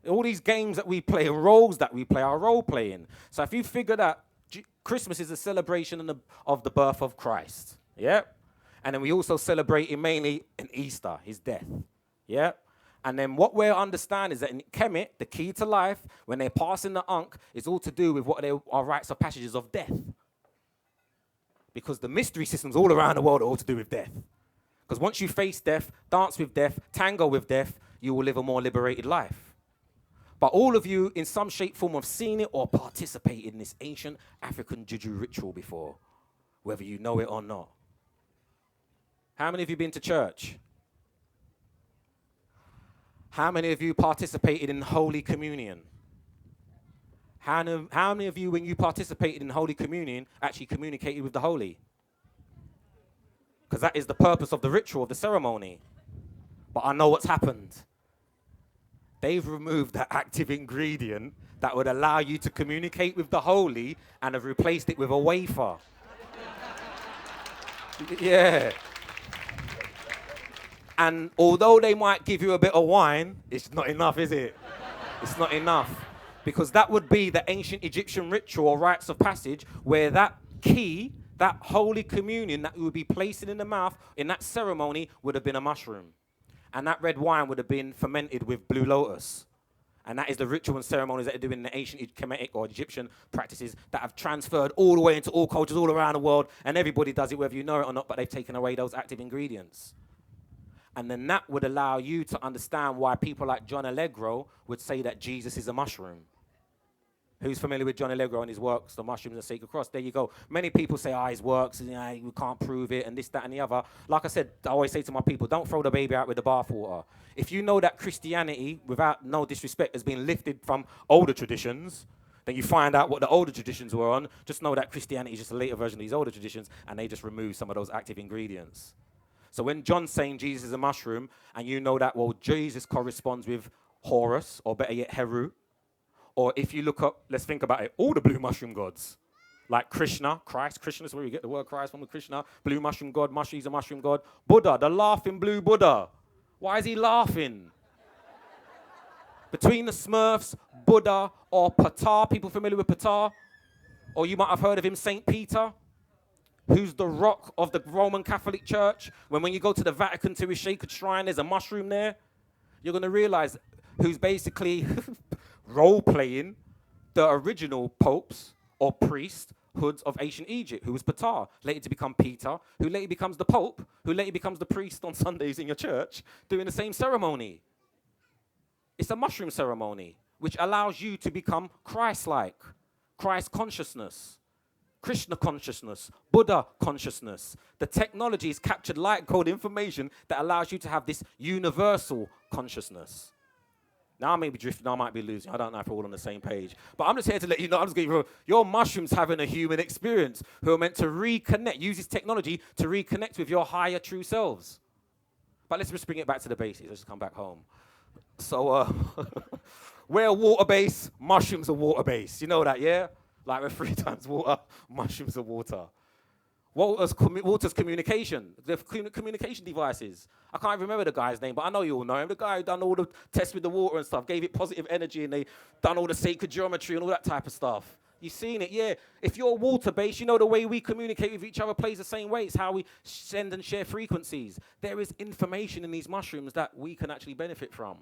All these games that we play and roles that we play are role playing. So if you figure that Christmas is a celebration of the birth of Christ. Yeah? And then we also celebrate it mainly in Easter, his death. Yeah? And then what we're understanding is that in Kemet, the key to life, when they're passing the Ankh, is all to do with what are rites of passages of death. Because the mystery systems all around the world are all to do with death. Because once you face death, dance with death, tango with death, you will live a more liberated life. But all of you, in some shape, form, have seen it or participated in this ancient African juju ritual before, whether you know it or not. How many of you been to church? How many of you participated in Holy Communion? How many of you, when you participated in Holy Communion, actually communicated with the Holy? Because that is the purpose of the ritual, of the ceremony. But I know what's happened. They've removed that active ingredient that would allow you to communicate with the Holy and have replaced it with a wafer. Yeah. And although they might give you a bit of wine, it's not enough, is it? It's not enough. Because that would be the ancient Egyptian ritual or rites of passage where that key, that Holy Communion that you would be placing in the mouth in that ceremony would have been a mushroom. And that red wine would have been fermented with blue lotus. And that is the ritual and ceremonies that they do in the ancient Kemetic or Egyptian practices that have transferred all the way into all cultures all around the world. And everybody does it, whether you know it or not, but they've taken away those active ingredients. And then that would allow you to understand why people like John Allegro would say that Jesus is a mushroom. Who's familiar with John Allegro and his works, The Mushrooms and the Sacred Cross? There you go. Many people say, his works, we can't prove it, and this, that, and the other. Like I said, I always say to my people, don't throw the baby out with the bathwater. If you know that Christianity, without no disrespect, has been lifted from older traditions, then you find out what the older traditions were on. Just know that Christianity is just a later version of these older traditions, and they just remove some of those active ingredients. So when John's saying Jesus is a mushroom, and you know that, well, Jesus corresponds with Horus, or better yet, Heru. Or if you look up, let's think about it, all the blue mushroom gods, like Krishna, Christ, Krishna is where you get the word Christ from, Krishna, blue mushroom god, he's a mushroom god. Buddha, the laughing blue Buddha. Why is he laughing? Between the Smurfs, Buddha, or Ptah, people familiar with Ptah? Or you might have heard of him, Saint Peter, who's the rock of the Roman Catholic Church. When you go to the Vatican to his sacred shrine, there's a mushroom there. You're going to realize who's basically role-playing the original popes or priesthoods of ancient Egypt, who was Ptah, later to become Peter, who later becomes the pope, who later becomes the priest on Sundays in your church, doing the same ceremony. It's a mushroom ceremony, which allows you to become Christ-like, Christ consciousness, Krishna consciousness, Buddha consciousness. The technology is captured light code information that allows you to have this universal consciousness. Now I may be drifting, I might be losing. I don't know if we're all on the same page. But I'm just here to let you know, I'm just giving you, your mushrooms having a human experience who are meant to reconnect, use this technology to reconnect with your higher true selves. But let's just bring it back to the basics. Let's just come back home. So, we're water-based, mushrooms are water-based. You know that, yeah? Like we're 3 times water, mushrooms are water. Water's communication, the communication devices. I can't even remember the guy's name, but I know you all know him. The guy who done all the tests with the water and stuff, gave it positive energy, and they done all the sacred geometry and all that type of stuff. You've seen it, yeah. If you're water-based, you know the way we communicate with each other plays the same way. It's how we send and share frequencies. There is information in these mushrooms that we can actually benefit from.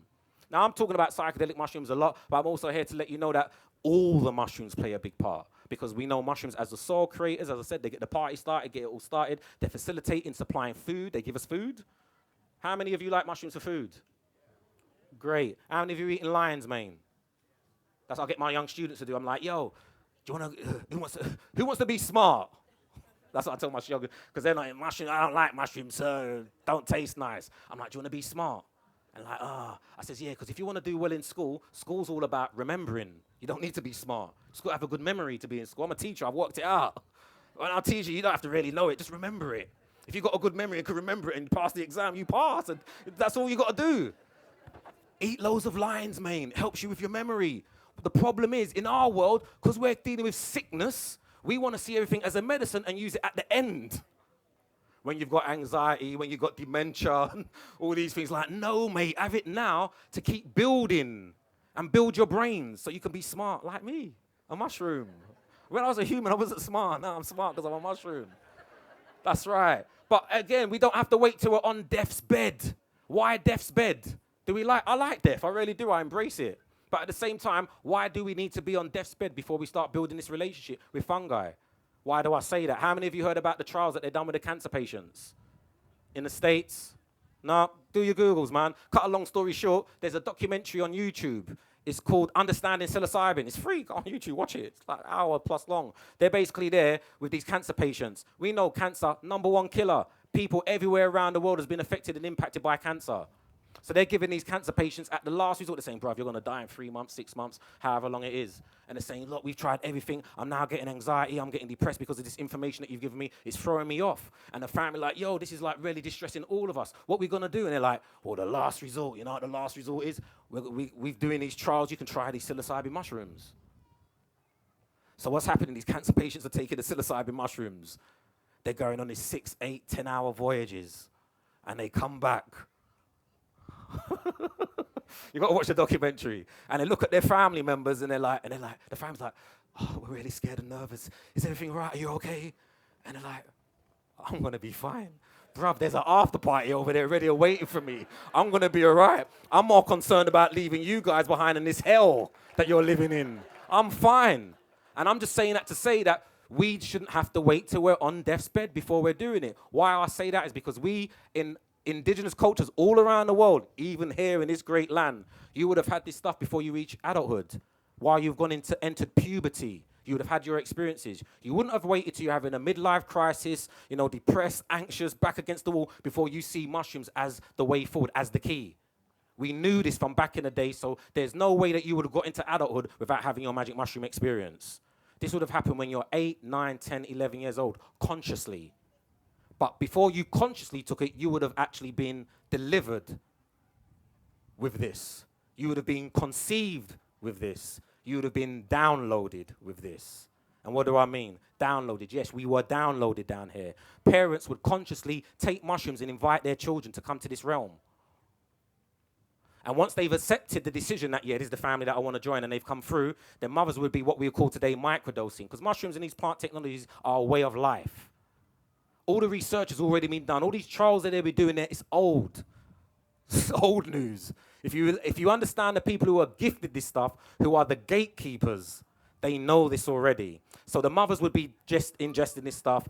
Now, I'm talking about psychedelic mushrooms a lot, but I'm also here to let you know that all the mushrooms play a big part, because we know mushrooms as the soul creators. As I said, they get the party started, get it all started. They facilitate in supplying food. They give us food. How many of you like mushrooms for food? Great. How many of you eating lion's mane? That's what I get my young students to do. I'm like, yo, do you want to, who wants to be smart? That's what I tell my young, because they're like, mushrooms, I don't like mushrooms, so don't taste nice. I'm like, do you want to be smart? And like, I says, yeah, because if you want to do well in school, school's all about remembering. You don't need to be smart. You just got to have a good memory to be in school. I'm a teacher. I've worked it out. When I teach you, you don't have to really know it. Just remember it. If you've got a good memory and can remember it and pass the exam, you pass. And that's all you got to do. Eat loads of lion's mane. It helps you with your memory. But the problem is, in our world, because we're dealing with sickness, we want to see everything as a medicine and use it at the end. When you've got anxiety, when you've got dementia, all these things, like, no, mate, have it now to keep building and build your brains so you can be smart like me, a mushroom. When I was a human, I wasn't smart. Now I'm smart because I'm a mushroom. That's right. But again, we don't have to wait till we're on death's bed. Why death's bed? I like death, I really do, I embrace it. But at the same time, why do we need to be on death's bed before we start building this relationship with fungi? Why do I say that? How many of you heard about the trials that they've done with the cancer patients? In the States? No, do your Googles, man. Cut a long story short, there's a documentary on YouTube. It's called Understanding Psilocybin. It's free on YouTube, watch it. It's like an hour plus long. They're basically there with these cancer patients. We know cancer, #1 killer. People everywhere around the world has been affected and impacted by cancer. So they're giving these cancer patients at the last resort, they're saying, bruv, you're going to die in 3 months, 6 months, however long it is. And they're saying, look, we've tried everything. I'm now getting anxiety. I'm getting depressed because of this information that you've given me. It's throwing me off. And the family like, yo, this is like really distressing all of us. What are we going to do? And they're like, well, the last resort, you know what the last resort is? We're doing these trials. You can try these psilocybin mushrooms. So what's happening? These cancer patients are taking the psilocybin mushrooms. They're going on these 6, 8, 10-hour voyages. And they come back. You got to watch the documentary. And they look at their family members and they're like, the family's like, oh, we're really scared and nervous. Is everything right? Are you okay? And they're like, I'm going to be fine. Bruv, there's an after party over there ready waiting for me. I'm going to be all right. I'm more concerned about leaving you guys behind in this hell that you're living in. I'm fine. And I'm just saying that to say that we shouldn't have to wait till we're on death's bed before we're doing it. Why I say that is because we, in indigenous cultures all around the world, even here in this great land, you would have had this stuff before you reach adulthood. While you've entered puberty, you would have had your experiences. You wouldn't have waited till you're having a midlife crisis, depressed, anxious, back against the wall, before you see mushrooms as the way forward, as the key. We knew this from back in the day, so there's no way that you would have got into adulthood without having your magic mushroom experience. This would have happened when you're 8, 9, 10, 11 years old, consciously. But before you consciously took it, you would have actually been delivered with this. You would have been conceived with this. You would have been downloaded with this. And what do I mean? Downloaded. Yes, we were downloaded down here. Parents would consciously take mushrooms and invite their children to come to this realm. And once they've accepted the decision that, yeah, this is the family that I want to join, and they've come through, their mothers would be what we call today microdosing, because mushrooms and these plant technologies are a way of life. All the research has already been done. All these trials that they'll be doing there, it's old. It's old news. If you understand the people who are gifted this stuff, who are the gatekeepers, they know this already. So the mothers would be just ingesting this stuff,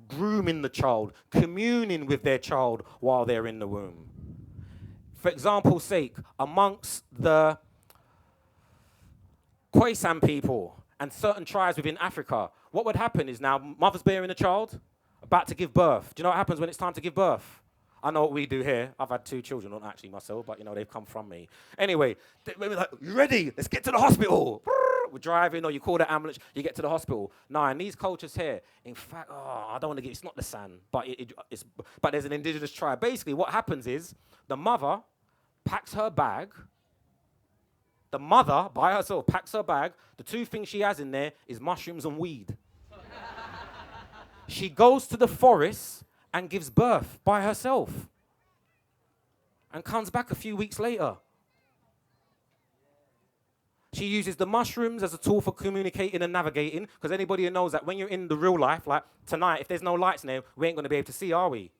grooming the child, communing with their child while they're in the womb. For example's sake, amongst the Khoisan people and certain tribes within Africa, what would happen is now mother's bearing a child, about to give birth. Do you know what happens when it's time to give birth? I know what we do here. I've had 2 children, not actually myself, but they've come from me. Anyway, we're like, you ready? Let's get to the hospital. We're driving, or you call the ambulance, you get to the hospital. Now, in these cultures here, in fact, I don't want to get, it's not the San, but but there's an indigenous tribe. Basically, what happens is the mother packs her bag. The mother, by herself, packs her bag. The 2 things she has in there is mushrooms and weed. She goes to the forest and gives birth by herself and comes back a few weeks later. She uses the mushrooms as a tool for communicating and navigating, because anybody who knows that when you're in the real life, like tonight, if there's no lights in there, we ain't going to be able to see, are we?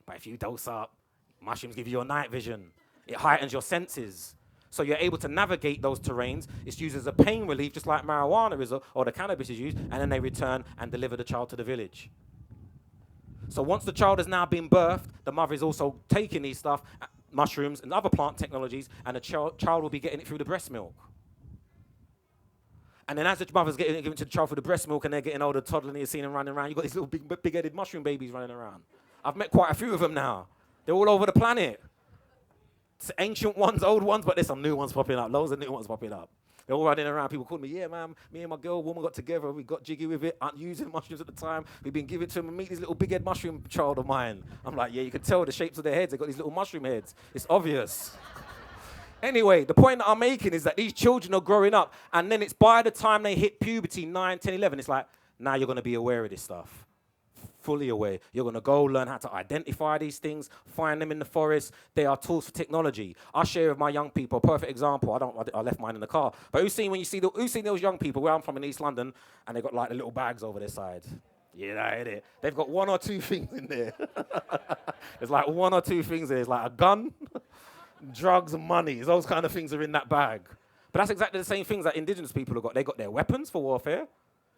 But if you dose up, mushrooms give you your night vision. It heightens your senses. So you're able to navigate those terrains. It's used as a pain relief, just like marijuana is, or the cannabis is used, and then they return and deliver the child to the village. So once the child has now been birthed, the mother is also taking these stuff, mushrooms and other plant technologies, and the child will be getting it through the breast milk. And then as the mother's getting it given to the child through the breast milk, and they're getting older, toddler, and you're seeing them running around, you've got these little big-headed mushroom babies running around. I've met quite a few of them now. They're all over the planet. It's ancient ones, old ones, but there's some new ones popping up. Loads of new ones popping up. They're all running around. People call me, yeah, man, me and my woman got together. We got jiggy with it. I'm using mushrooms at the time. We've been giving it to them and meet this little big-head mushroom child of mine. I'm like, yeah, you can tell the shapes of their heads. They've got these little mushroom heads. It's obvious. Anyway, the point that I'm making is that these children are growing up, and then it's by the time they hit puberty, 9, 10, 11, it's like, now you're going to be aware of this stuff. Fully aware. You're going to go learn how to identify these things, find them in the forest. They are tools for technology. I share with my young people a perfect example. I left mine in the car. But who's seen those young people, where I'm from in East London, and they've got like the little bags over their side? Yeah, I hit it. They've got 1 or 2 things in there. There's like 1 or 2 things there. There's like a gun, drugs, and money. Those kind of things are in that bag. But that's exactly the same things that indigenous people have got. They got their weapons for warfare.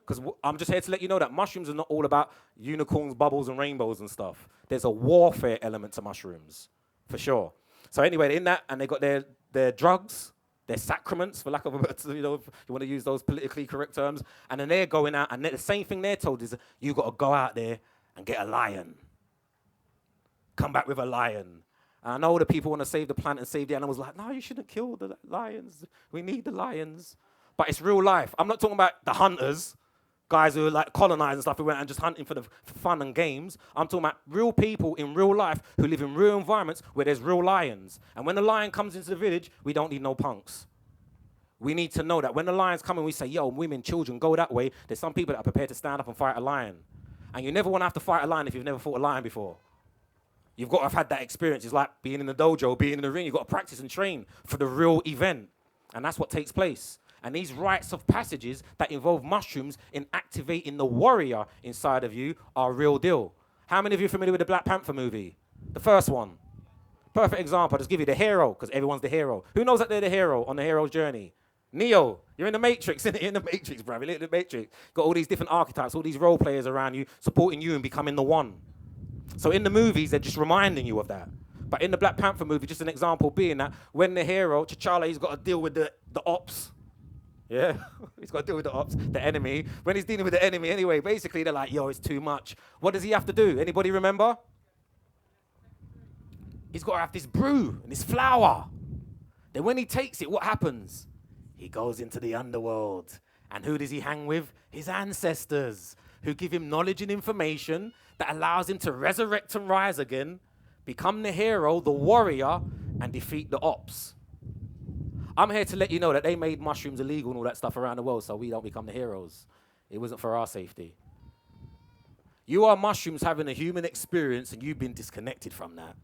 Because I'm just here to let you know that mushrooms are not all about unicorns, bubbles, and rainbows and stuff. There's a warfare element to mushrooms, for sure. So anyway, in that, and they got their drugs, their sacraments, for lack of a better, if you want to use those politically correct terms. And then they're going out, and the same thing they're told is, you got to go out there and get a lion. Come back with a lion. And I know the people want to save the planet and save the animals. Like, no, you shouldn't kill the lions. We need the lions. But it's real life. I'm not talking about the hunters, guys who are like colonized and stuff who went and just hunting for the fun and games. I'm talking about real people in real life who live in real environments where there's real lions. And when the lion comes into the village, we don't need no punks. We need to know that when the lions come and we say, yo, women, children, go that way, there's some people that are prepared to stand up and fight a lion. And you never want to have to fight a lion if you've never fought a lion before. You've got to have had that experience. It's like being in the dojo, being in the ring. You've got to practice and train for the real event. And that's what takes place. And these rites of passages that involve mushrooms in activating the warrior inside of you are real deal. How many of you are familiar with the Black Panther movie? The first one. Perfect example. I'll just give you the hero, because everyone's the hero. Who knows that they're the hero on the hero's journey? Neo. You're in the Matrix, innit? You're in the Matrix, bruv. You're in the Matrix. Got all these different archetypes, all these role players around you, supporting you and becoming the one. So in the movies, they're just reminding you of that. But in the Black Panther movie, just an example being that when the hero, T'Challa, he's got to deal with the ops. Yeah, he's got to deal with the ops, the enemy. When he's dealing with the enemy anyway, basically they're like, yo, it's too much. What does he have to do? Anybody remember? He's got to have this brew and this flour. Then when he takes it, what happens? He goes into the underworld. And who does he hang with? His ancestors, who give him knowledge and information that allows him to resurrect and rise again, become the hero, the warrior, and defeat the ops. I'm here to let you know that they made mushrooms illegal and all that stuff around the world so we don't become the heroes. It wasn't for our safety. You are mushrooms having a human experience and you've been disconnected from that.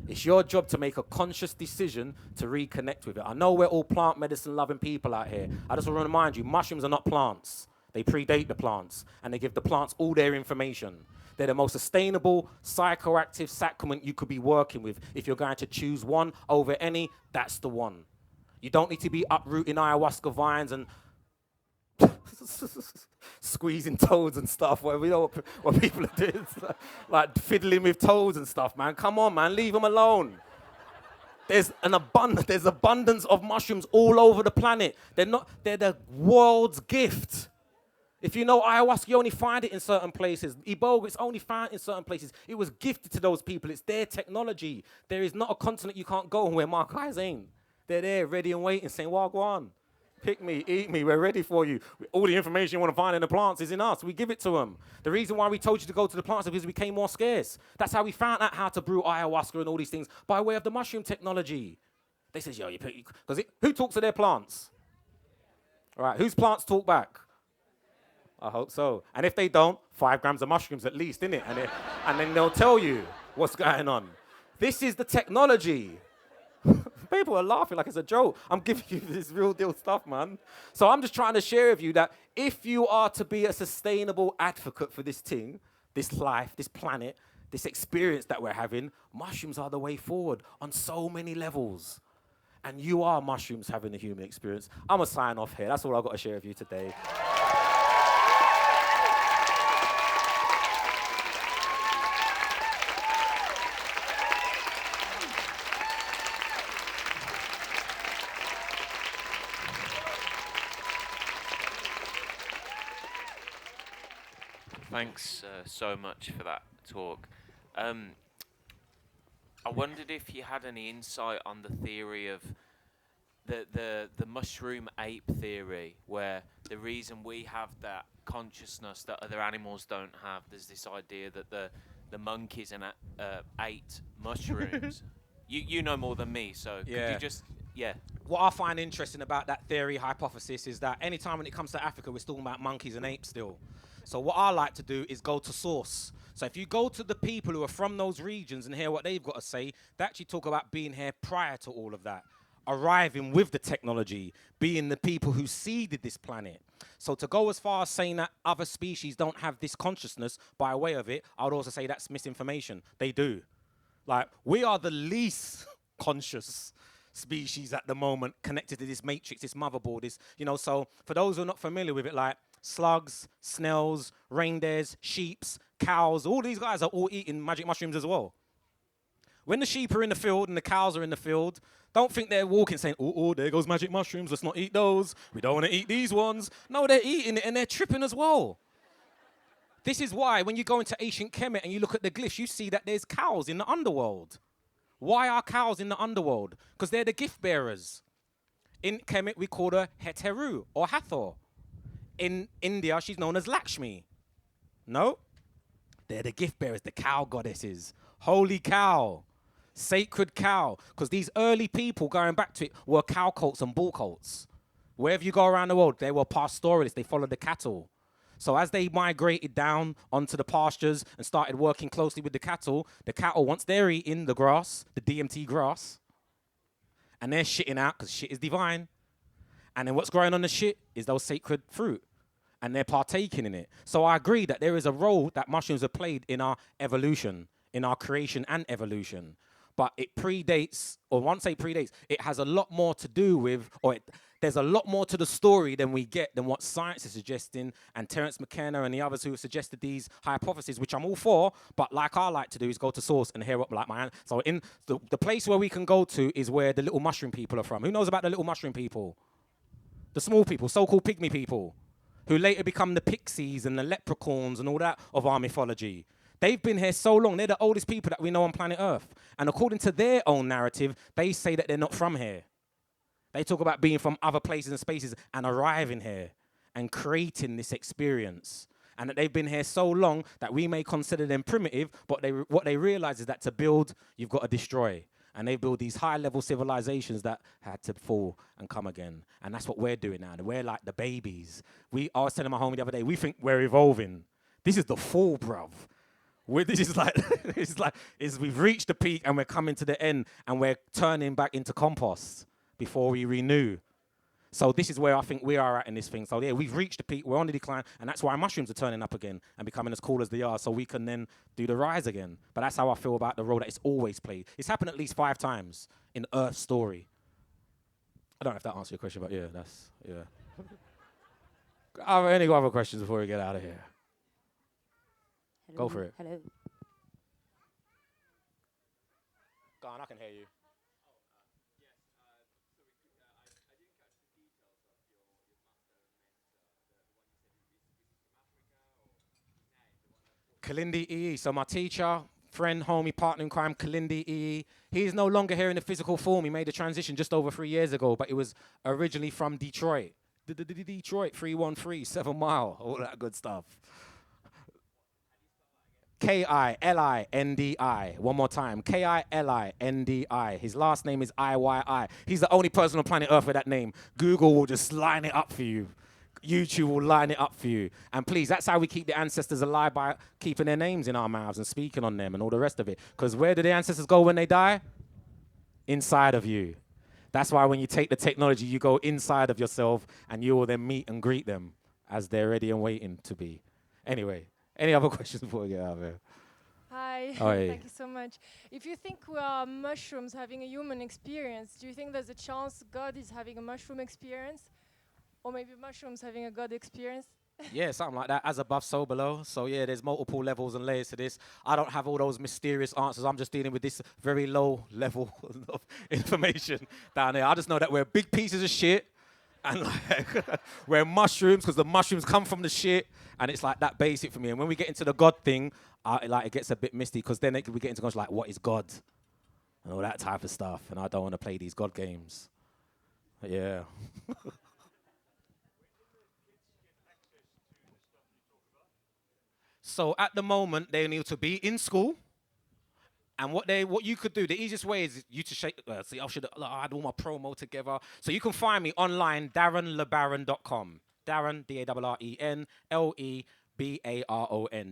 It's your job to make a conscious decision to reconnect with it. I know we're all plant medicine loving people out here. I just want to remind you, mushrooms are not plants. They predate the plants, and they give the plants all their information. They're the most sustainable, psychoactive sacrament you could be working with. If you're going to choose one over any, that's the one. You don't need to be uprooting ayahuasca vines and squeezing toads and stuff. We know what people are doing. Like fiddling with toads and stuff, man. Come on, man. Leave them alone. There's abundance of mushrooms all over the planet. They're the world's gift. If you know ayahuasca, you only find it in certain places. Iboga, it's only found in certain places. It was gifted to those people. It's their technology. There is not a continent you can't go where my guys ain't. They're there, ready and waiting, saying, well, go on. Pick me, eat me, we're ready for you. All the information you want to find in the plants is in us. We give it to them. The reason why we told you to go to the plants is because we became more scarce. That's how we found out how to brew ayahuasca and all these things, by way of the mushroom technology. They says, yo, because who talks to their plants? All right, whose plants talk back? I hope so. And if they don't, 5 grams of mushrooms at least, innit? And then they'll tell you what's going on. This is the technology. People are laughing like it's a joke. I'm giving you this real deal stuff, man. So I'm just trying to share with you that if you are to be a sustainable advocate for this thing, this life, this planet, this experience that we're having, mushrooms are the way forward on so many levels. And you are mushrooms having a human experience. I'm going to sign off here. That's all I've got to share with you today. Thanks so much for that talk. I wondered if you had any insight on the theory of the mushroom ape theory, where the reason we have that consciousness that other animals don't have, there's this idea that the monkeys ate mushrooms. You know more than me, so could you just... Yeah. What I find interesting about that theory hypothesis is that anytime when it comes to Africa, we're talking about monkeys and apes still. So what I like to do is go to source. So if you go to the people who are from those regions and hear what they've got to say, they actually talk about being here prior to all of that, arriving with the technology, being the people who seeded this planet. So to go as far as saying that other species don't have this consciousness by way of it, I would also say that's misinformation. They do. Like, we are the least conscious species at the moment connected to this matrix, this motherboard, this, so for those who are not familiar with it, like slugs, snails, reindeers, sheeps, cows, all these guys are all eating magic mushrooms as well. When the sheep are in the field and the cows are in the field, don't think they're walking saying, oh, there goes magic mushrooms, let's not eat those. We don't want to eat these ones. No, they're eating it and they're tripping as well. This is why when you go into ancient Kemet and you look at the glyphs, you see that there's cows in the underworld. Why are cows in the underworld? Because they're the gift bearers. In Kemet, we call her Heteru or Hathor. In India, she's known as Lakshmi. No? They're the gift bearers, the cow goddesses. Holy cow. Sacred cow. Because these early people, going back to it, were cow cults and bull cults. Wherever you go around the world, they were pastoralists. They followed the cattle. So as they migrated down onto the pastures and started working closely with the cattle, once they're eating the grass, the DMT grass, and they're shitting out because shit is divine. And then what's growing on the shit is those sacred fruit. And they're partaking in it. So I agree that there is a role that mushrooms have played in our evolution, in our creation and evolution. But it predates, or once it predates, it has a lot more to do with, there's a lot more to the story than we get than what science is suggesting, and Terence McKenna and the others who have suggested these hypotheses, which I'm all for, but like I like to do is go to source and hear up like my hand. So in the place where we can go to is where the little mushroom people are from. Who knows about the little mushroom people? The small people, so-called pygmy people, who later become the pixies and the leprechauns and all that of our mythology. They've been here so long. They're the oldest people that we know on planet Earth. And according to their own narrative, they say that they're not from here. They talk about being from other places and spaces and arriving here and creating this experience. And that they've been here so long that we may consider them primitive, but what they realize is that to build, you've got to destroy. And they build these high-level civilizations that had to fall and come again. And that's what we're doing now. We're like the babies. I was telling my homie the other day, we think we're evolving. This is the fall, bruv. This is like, we've reached the peak and we're coming to the end and we're turning back into compost before we renew. So this is where I think we are at in this thing. So yeah, we've reached the peak, we're on the decline, and that's why mushrooms are turning up again and becoming as cool as they are, so we can then do the rise again. But that's how I feel about the role that it's always played. It's happened at least 5 times in Earth's story. I don't know if that answers your question, but yeah, Are there any other questions before we get out of here? Hello. Go for it. Hello. Go on, I can hear you. Kalindi EE. So my teacher, friend, homie, partner in crime, Kalindi EE. He is no longer here in the physical form. He made a transition just over 3 years ago, but he was originally from Detroit. Detroit, 313, 7 Mile, all that good stuff. K-I-L-I-N-D-I. One more time. K-I-L-I-N-D-I. His last name is I-Y-I. He's the only person on planet Earth with that name. Google will just line it up for you. YouTube will line it up for you. And please, that's how we keep the ancestors alive, by keeping their names in our mouths and speaking on them and all the rest of it. Because where do the ancestors go when they die? Inside of you. That's why when you take the technology, you go inside of yourself and you will then meet and greet them as they're ready and waiting to be. Anyway, any other questions before we get out of here? Hi, Oh, hey. thank you so much. If you think we are mushrooms having a human experience, do you think there's a chance God is having a mushroom experience? Or maybe mushrooms having a God experience? Yeah, something like that. As above, so below. So yeah, there's multiple levels and layers to this. I don't have all those mysterious answers. I'm just dealing with this very low level of information down there. I just know that we're big pieces of shit, and like we're mushrooms because the mushrooms come from the shit, and it's like that basic for me. And when we get into the God thing, it gets a bit misty because then we get into like, what is God? And all that type of stuff. And I don't want to play these God games. But yeah. So at the moment, they need to be in school. And what you could do, the easiest way is you to shake. See, I had all my promo together. So you can find me online, DarrenLeBaron.com. Darren, DarrenLeBaron,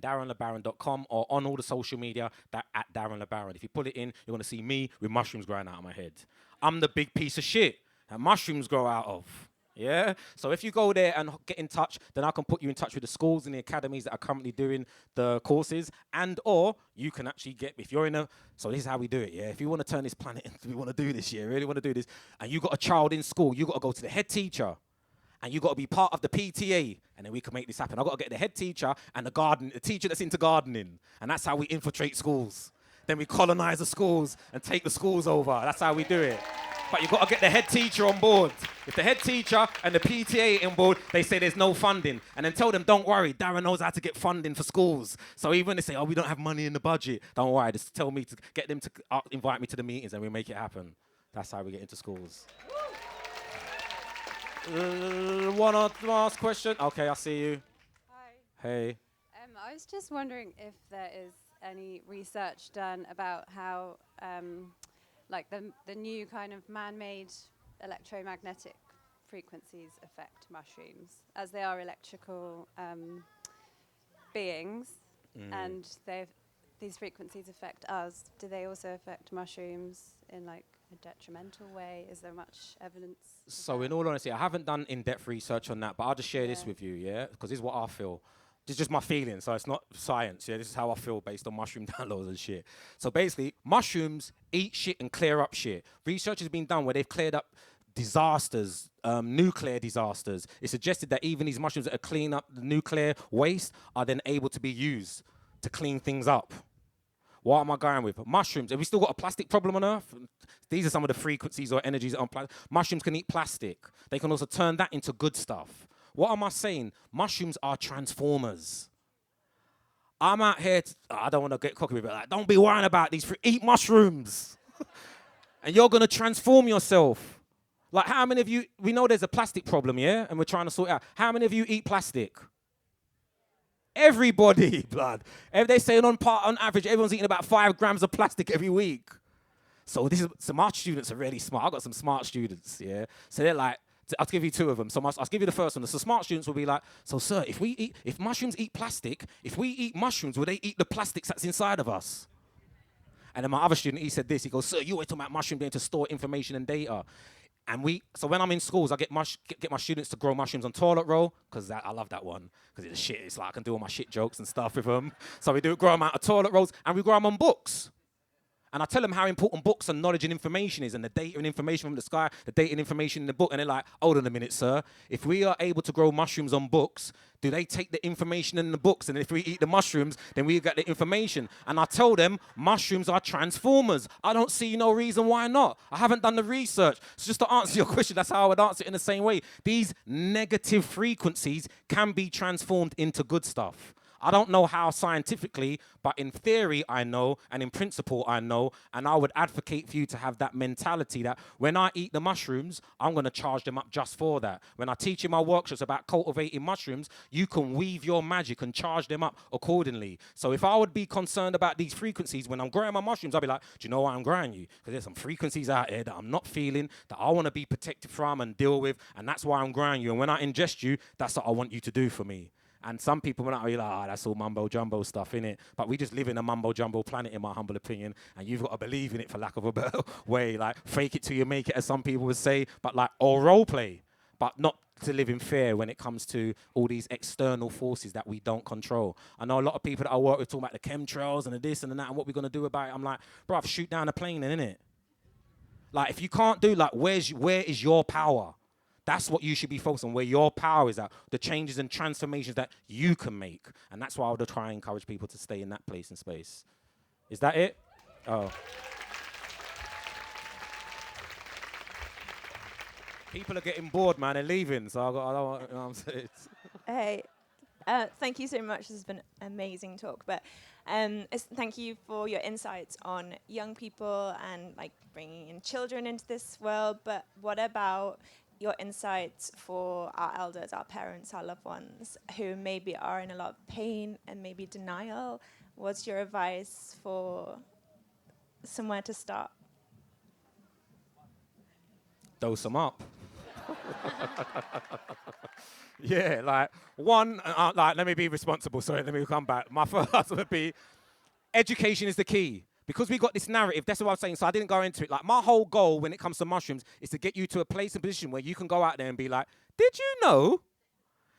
DarrenLeBaron.com, or on all the social media at Darren LeBaron. If you put it in, you're going to see me with mushrooms growing out of my head. I'm the big piece of shit that mushrooms grow out of. Yeah? So if you go there and get in touch, then I can put you in touch with the schools and the academies that are currently doing the courses, or you can actually if you're so this is how we do it, yeah? If you want to turn this planet into, we want to do this, yeah, really want to do this, and you got a child in school, you got to go to the head teacher, and you got to be part of the PTA, and then we can make this happen. I got to get the head teacher and the teacher that's into gardening, and that's how we infiltrate schools. Then we colonize the schools and take the schools over. That's how we do it. But you've got to get the head teacher on board. If the head teacher and the PTA on board, they say there's no funding. And then tell them, don't worry, Darren knows how to get funding for schools. So even when they say, oh, we don't have money in the budget, don't worry, just tell me to get them to invite me to the meetings and we make it happen. That's how we get into schools. One last question. Okay, I see you. Hi. Hey. I was just wondering if there is any research done about how, like the new kind of man-made electromagnetic frequencies affect mushrooms, as they are electrical beings, and these frequencies affect us. Do they also affect mushrooms in like a detrimental way? Is there much evidence? So in all honesty, I haven't done in-depth research on that, but I'll just share this with you, yeah? Because this is what I feel. This is just my feeling, so it's not science, yeah? This is how I feel based on mushroom downloads and shit. So basically, mushrooms eat shit and clear up shit. Research has been done where they've cleared up disasters, nuclear disasters. It's suggested that even these mushrooms that are clean up the nuclear waste are then able to be used to clean things up. What am I going with? Mushrooms. Have we still got a plastic problem on Earth? These are some of the frequencies or energies on plastic. Mushrooms can eat plastic. They can also turn that into good stuff. What am I saying? Mushrooms are transformers. I'm out here, I don't want to get cocky with it, like, don't be worrying about these, eat mushrooms. And you're going to transform yourself. Like how many of you, we know there's a plastic problem, yeah? And we're trying to sort it out. How many of you eat plastic? Everybody, blood. If they say on average, everyone's eating about 5 grams of plastic every week. So my students are really smart. I've got some smart students, yeah? So they're like, I'll give you 2 of them. So I'll give you the first one. So smart students will be like, so sir, if mushrooms eat plastic, if we eat mushrooms, will they eat the plastics that's inside of us? And then my other student, he said this, he goes, sir, you always talking about mushroom being to store information and data. And so when I'm in schools, I get my students to grow mushrooms on toilet roll, because I love that one, because it's shit. It's like I can do all my shit jokes and stuff with them. So we grow them out of toilet rolls, and we grow them on books. And I tell them how important books and knowledge and information is, and the data and information from the sky, the data and information in the book. And they're like, hold on a minute, sir. If we are able to grow mushrooms on books, do they take the information in the books? And if we eat the mushrooms, then we get the information. And I tell them, mushrooms are transformers. I don't see no reason why not. I haven't done the research. So just to answer your question, that's how I would answer it in the same way. These negative frequencies can be transformed into good stuff. I don't know how scientifically, but in theory I know, and in principle I know, and I would advocate for you to have that mentality that when I eat the mushrooms, I'm going to charge them up just for that. When I teach in my workshops about cultivating mushrooms, you can weave your magic and charge them up accordingly. So if I would be concerned about these frequencies, when I'm growing my mushrooms, I'll be like, do you know why I'm growing you? Because there's some frequencies out there that I'm not feeling, that I want to be protected from and deal with, and that's why I'm growing you. And when I ingest you, that's what I want you to do for me. And some people might be like, that's all mumbo-jumbo stuff, innit? But we just live in a mumbo-jumbo planet, in my humble opinion, and you've got to believe in it, for lack of a better way. Like, fake it till you make it, as some people would say, but like, or role play, but not to live in fear when it comes to all these external forces that we don't control. I know a lot of people that I work with talk about the chemtrails and the this and the that and what we're going to do about it. I'm like, bruv, shoot down a plane then, innit? Like, if you can't do, like, where is your power? That's what you should be focused on, where your power is at, the changes and transformations that you can make. And that's why I would try and encourage people to stay in that place and space. Is that it? Oh. People are getting bored, man. They're leaving, so I don't want, you know what I'm saying? Hey, thank you so much. This has been an amazing talk. But thank you for your insights on young people and like bringing in children into this world. But what about your insights for our elders, our parents, our loved ones who maybe are in a lot of pain and maybe denial? What's your advice for somewhere to start? Dose them up. Yeah, like one, like let me be responsible. Sorry, let me come back. My first would be education is the key. Because we got this narrative, that's what I'm saying, so I didn't go into it. Like, my whole goal when it comes to mushrooms is to get you to a place and position where you can go out there and be like, did you know?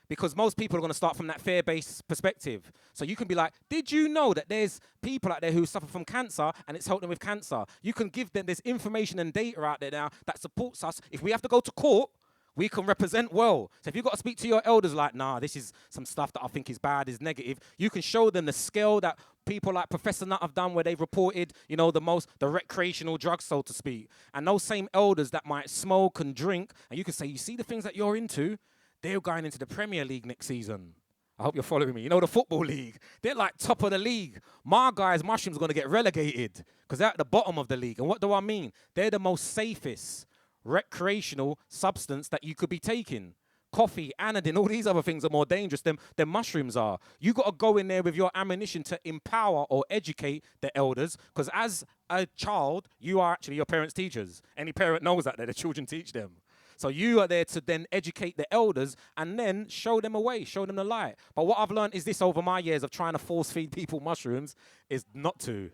Because most people are going to start from that fear-based perspective. So you can be like, did you know that there's people out there who suffer from cancer and it's helped them with cancer? You can give them, there's information and data out there now that supports us. If we have to go to court, We can represent well. So if you've got to speak to your elders like, nah, this is some stuff that I think is bad, is negative, you can show them the scale that people like Professor Nutt have done where they've reported, the recreational drugs, so to speak. And those same elders that might smoke and drink, and you can say, you see the things that you're into? They're going into the Premier League next season. I hope you're following me. The Football League. They're like top of the league. My guys, mushrooms, are going to get relegated because they're at the bottom of the league. And what do I mean? They're the most safest recreational substance that you could be taking. Coffee, anodine, all these other things are more dangerous than mushrooms are. You got to go in there with your ammunition to empower or educate the elders, because as a child, you are actually your parents' teachers. Any parent knows that the children teach them. So you are there to then educate the elders and then show them a way, show them the light. But what I've learned is this over my years of trying to force feed people mushrooms is not to.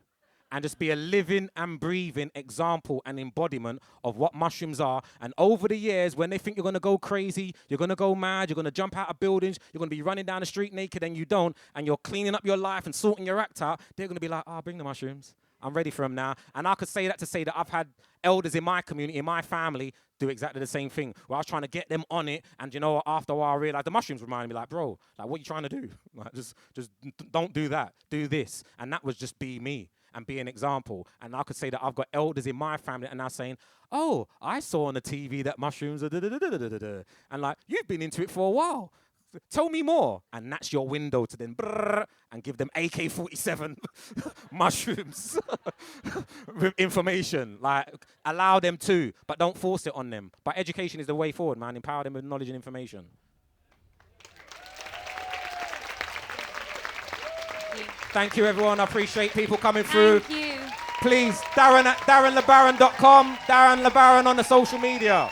And just be a living and breathing example and embodiment of what mushrooms are. And over the years, when they think you're going to go crazy, you're going to go mad, you're going to jump out of buildings, you're going to be running down the street naked and you don't, and you're cleaning up your life and sorting your act out, they're going to be like, bring the mushrooms. I'm ready for them now. And I could say that to say that I've had elders in my community, in my family, do exactly the same thing. Where I was trying to get them on it, and after a while I realized the mushrooms reminded me, like, bro, like, what are you trying to do? Like, just don't do that. Do this. And that was just be me and be an example. And I could say that I've got elders in my family and now saying, oh, I saw on the TV that mushrooms are da-da-da-da-da-da-da. And like, you've been into it for a while. Tell me more. And that's your window to then and give them AK-47 mushrooms with information. Like, allow them to, but don't force it on them. But education is the way forward, man. Empower them with knowledge and information. Thank you, everyone. I appreciate people coming through. Thank you. Please, Darren at DarrenLeBaron.com, Darren LeBaron on the social media.